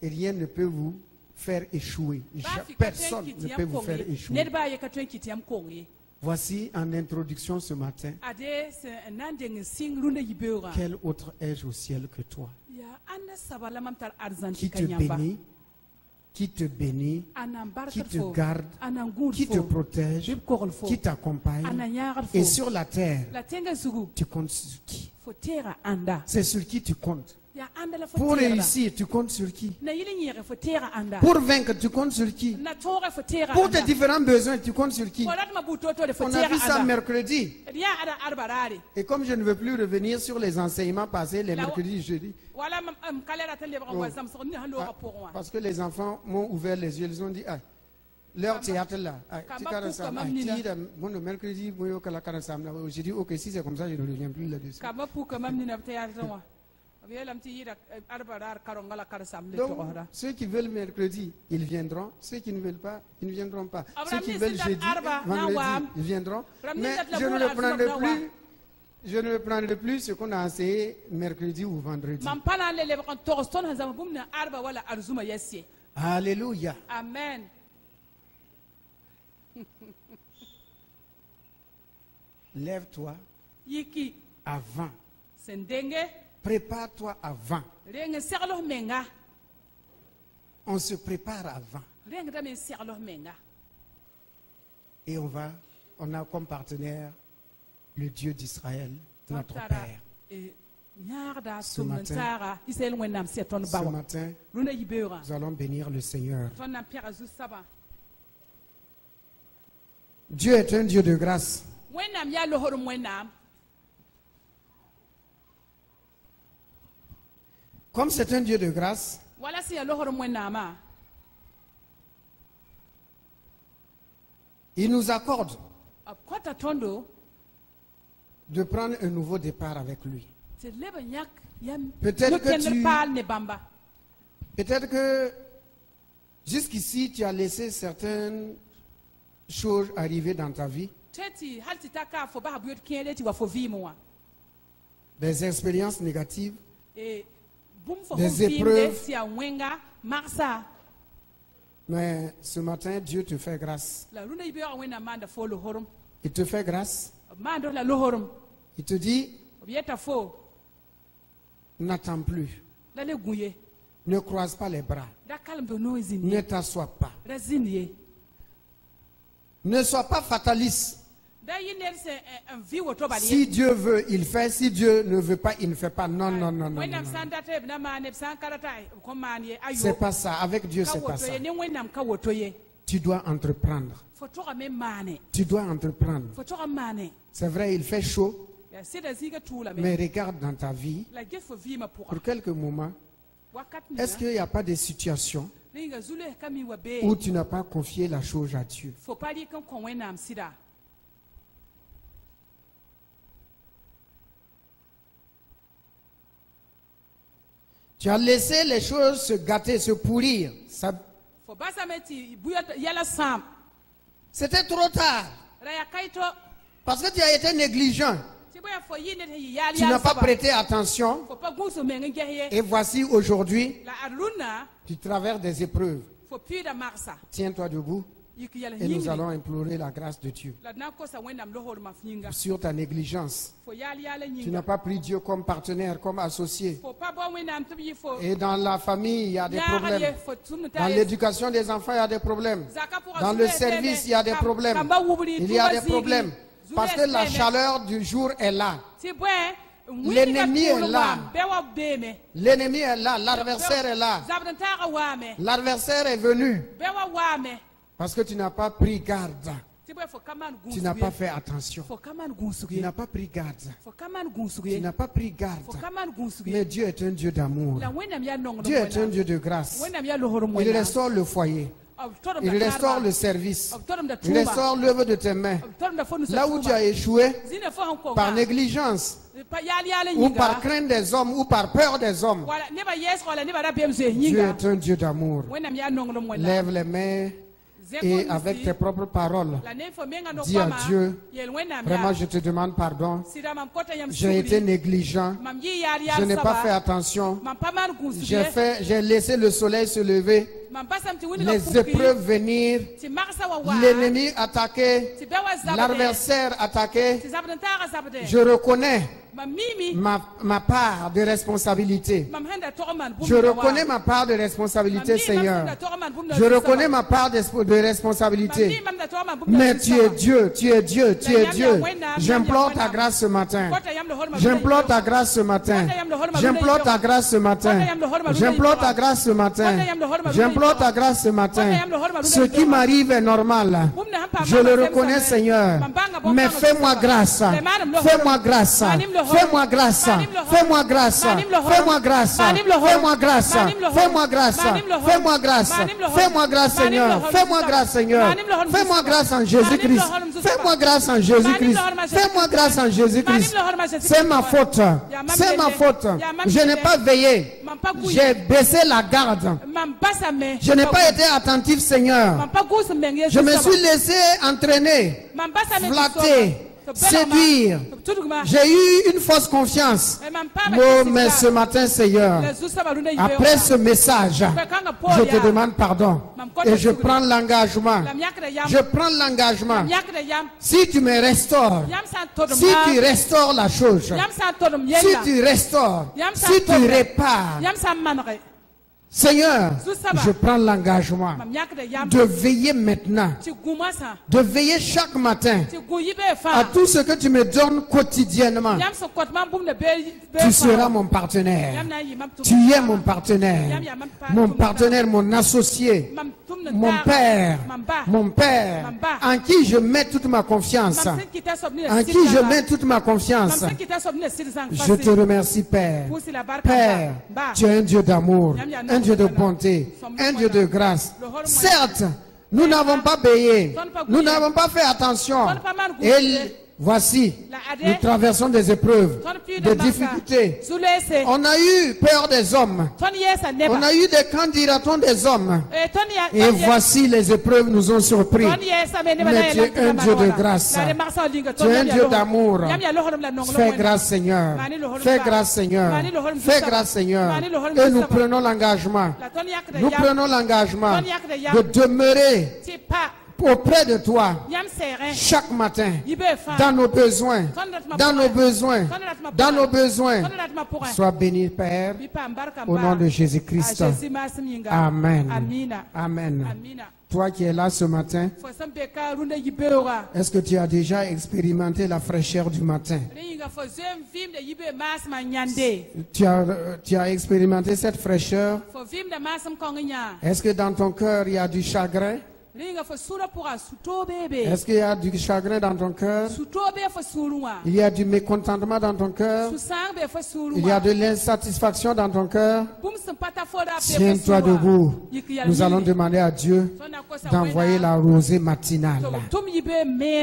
Et rien ne peut vous faire échouer. Personne ne peut vous faire échouer. Voici en introduction ce matin. Quel autre ai-je au ciel que toi? Qui te bénit, qui te bénit, qui te garde, qui te protège, qui t'accompagne. Et sur la terre, tu comptes sur qui? C'est sur qui tu comptes? Pour réussir, tu comptes sur qui? Pour vaincre, tu comptes sur qui? Pour tes différents besoins, tu comptes sur qui? On a vu ça mercredi. Et comme je ne veux plus revenir sur les enseignements passés les mercredis et jeudis, parce que les enfants m'ont ouvert les yeux, ils ont dit, ah, leur théâtre là. Mercredi, j'ai dit, ok, si c'est comme ça, je ne reviens plus là-dessus. Donc, ceux qui veulent mercredi, ils viendront. Ceux qui ne veulent pas, ils ne viendront pas. Ceux qui veulent jeudi, vendredi, ils viendront. Mais je ne le prendrai plus ce qu'on a enseigné mercredi ou vendredi. Alléluia. Amen. Lève-toi avant. Prépare-toi avant. On se prépare avant. Et on a comme partenaire le Dieu d'Israël, notre Père. Ce matin, nous allons bénir le Seigneur. Dieu est un Dieu de grâce. Comme c'est un Dieu de grâce, il nous accorde de prendre un nouveau départ avec lui. Peut-être que jusqu'ici tu as laissé certaines choses arriver dans ta vie. Des expériences négatives, des épreuves. Mais ce matin, Dieu te fait grâce. Il te fait grâce. Il te dit, n'attends plus. Ne croise pas les bras. Ne t'assois pas. Ne sois pas fataliste. Si Dieu veut, il fait. Si Dieu ne veut pas, il ne fait pas. Non, non, non, non. C'est pas ça. Avec Dieu, c'est pas ça. Tu dois entreprendre. Tu dois entreprendre. C'est vrai, il fait chaud. Mais regarde dans ta vie, pour quelques moments, est-ce qu'il n'y a pas des situations où tu n'as pas confié la chose à Dieu? Tu as laissé les choses se gâter, se pourrir. C'était trop tard. Parce que tu as été négligent. Tu n'as pas prêté attention. Et voici aujourd'hui, tu traverses des épreuves. Tiens-toi debout. Et nous allons implorer la grâce de Dieu sur ta négligence. Tu n'as pas pris Dieu comme partenaire, comme associé. Et dans la famille, il y a des problèmes. Dans l'éducation des enfants, il y a des problèmes. Dans le service, il y a des problèmes. Il y a des problèmes. Parce que la chaleur du jour est là. L'ennemi est là. L'ennemi est là. L'adversaire est là. L'adversaire est venu. Parce que tu n'as pas pris garde. Tu n'as pas fait attention. Tu n'as pas pris garde. Tu n'as pas pris garde. Mais Dieu est un Dieu d'amour. Dieu est un Dieu de grâce. Il restaure le foyer. Il restaure le service. Il restaure l'œuvre de tes mains. Là où tu as échoué, par négligence, ou par crainte des hommes, ou par peur des hommes, Dieu est un Dieu d'amour. Lève les mains. Et avec tes propres paroles, dis à Dieu, vraiment je te demande pardon. J'ai été négligent. Je n'ai pas fait attention. J'ai laissé le soleil se lever. Les épreuves venir. L'ennemi attaquer. L'adversaire attaquer. Je reconnais ma part de responsabilité. Je reconnais ma part de responsabilité, Seigneur. Je reconnais ma part de responsabilité. Mais tu es Dieu, tu es Dieu, tu es Dieu. J'implore ta grâce ce matin. J'implore ta grâce ce matin. J'implore ta grâce ce matin. J'implore ta grâce ce matin. J'implore ta grâce ce matin. Ce qui m'arrive est normal. Je le reconnais, Seigneur. Mais fais-moi grâce. Fais-moi grâce. Fais-moi grâce. Fais-moi grâce. Fais-moi grâce. Fais-moi grâce. Fais-moi grâce. Fais-moi grâce. Fais-moi grâce, Seigneur. Fais-moi grâce, Seigneur. Fais-moi grâce en Jésus-Christ. Fais-moi grâce en Jésus-Christ. Fais-moi grâce en Jésus-Christ. C'est ma faute. C'est ma faute. Je n'ai pas veillé. J'ai baissé la garde. Je n'ai pas été attentif, Seigneur. Je me suis laissé entraîner, flatter, séduire. J'ai eu une fausse confiance. Oh, mais ce matin, Seigneur, après ce message, je te demande pardon. Et je prends l'engagement. Je prends l'engagement. Si tu me restaures, si tu restaures la chose, si tu restaures, si tu répares, Seigneur, je prends l'engagement de veiller maintenant, de veiller chaque matin à tout ce que tu me donnes quotidiennement. Tu seras mon partenaire. Tu es mon partenaire, mon associé, mon père, en qui je mets toute ma confiance, en qui je mets toute ma confiance. Je te remercie, Père. Père, tu es un Dieu d'amour, un Dieu de bonté, un Dieu de grâce. Certes, nous n'avons pas payé, nous n'avons pas fait attention. Et voici, nous traversons des épreuves, des difficultés. On a eu peur des hommes. On a eu des candidatons des hommes. Et voici, les épreuves nous ont surpris. Mais tu es un Dieu de grâce. Tu es un Dieu d'amour. Fais grâce, Seigneur. Fais grâce, Seigneur. Fais grâce, Seigneur. Et nous prenons l'engagement. Nous prenons l'engagement de demeurer auprès de toi chaque matin, dans nos besoins, dans nos besoins, dans nos besoins. Sois béni, Père, au nom de Jésus-Christ. Amen. Amen. Toi qui es là ce matin, est-ce que tu as déjà expérimenté la fraîcheur du matin? Tu as expérimenté cette fraîcheur? Est-ce que dans ton cœur il y a du chagrin? Est-ce qu'il y a du chagrin dans ton cœur? Il y a du mécontentement dans ton cœur? Il y a de l'insatisfaction dans ton cœur? Tiens-toi debout. Nous allons demander à Dieu d'envoyer la rosée matinale.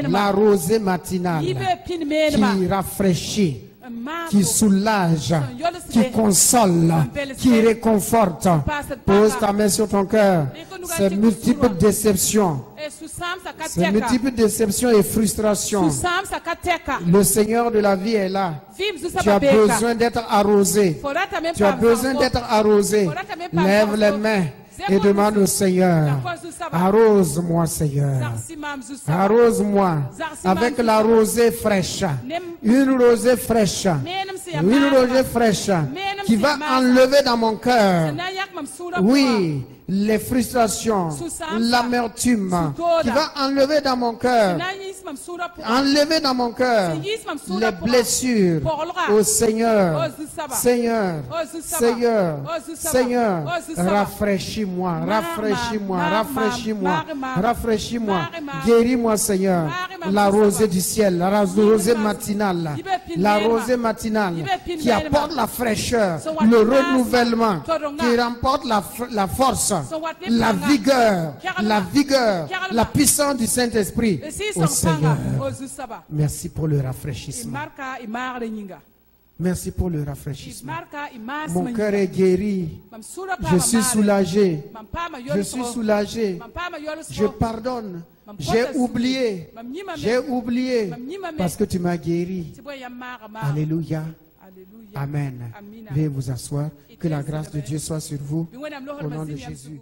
La rosée matinale qui rafraîchit, qui soulage, qui console, qui réconforte. Pose ta main sur ton cœur. Ces multiples déceptions, ces multiples déceptions et frustrations, le Seigneur de la vie est là. Tu as besoin d'être arrosé. Tu as besoin d'être arrosé. Lève les mains et demande au Seigneur, arrose-moi, Seigneur. Arrose-moi avec la rosée fraîche. Une rosée fraîche. Une rosée fraîche qui va enlever dans mon cœur, oui, les frustrations, l'amertume, qui va enlever dans mon cœur, enlever dans mon cœur les blessures. Au Seigneur, Seigneur, Seigneur, Seigneur, rafraîchis-moi, rafraîchis-moi, rafraîchis-moi, rafraîchis-moi, guéris-moi, Seigneur. La rosée du ciel, la rosée matinale, la rosée matinale qui apporte la fraîcheur, le renouvellement, qui remporte la force, la vigueur, la puissance du Saint-Esprit. Au Seigneur, merci pour le rafraîchissement. Merci pour le rafraîchissement. Mon cœur est guéri. Je suis soulagé. Je suis soulagé. Je pardonne. J'ai oublié. J'ai oublié. Parce que tu m'as guéri. Alléluia. Amen. Veuillez vous asseoir. Que la grâce de Dieu soit sur vous. Au nom de Jésus.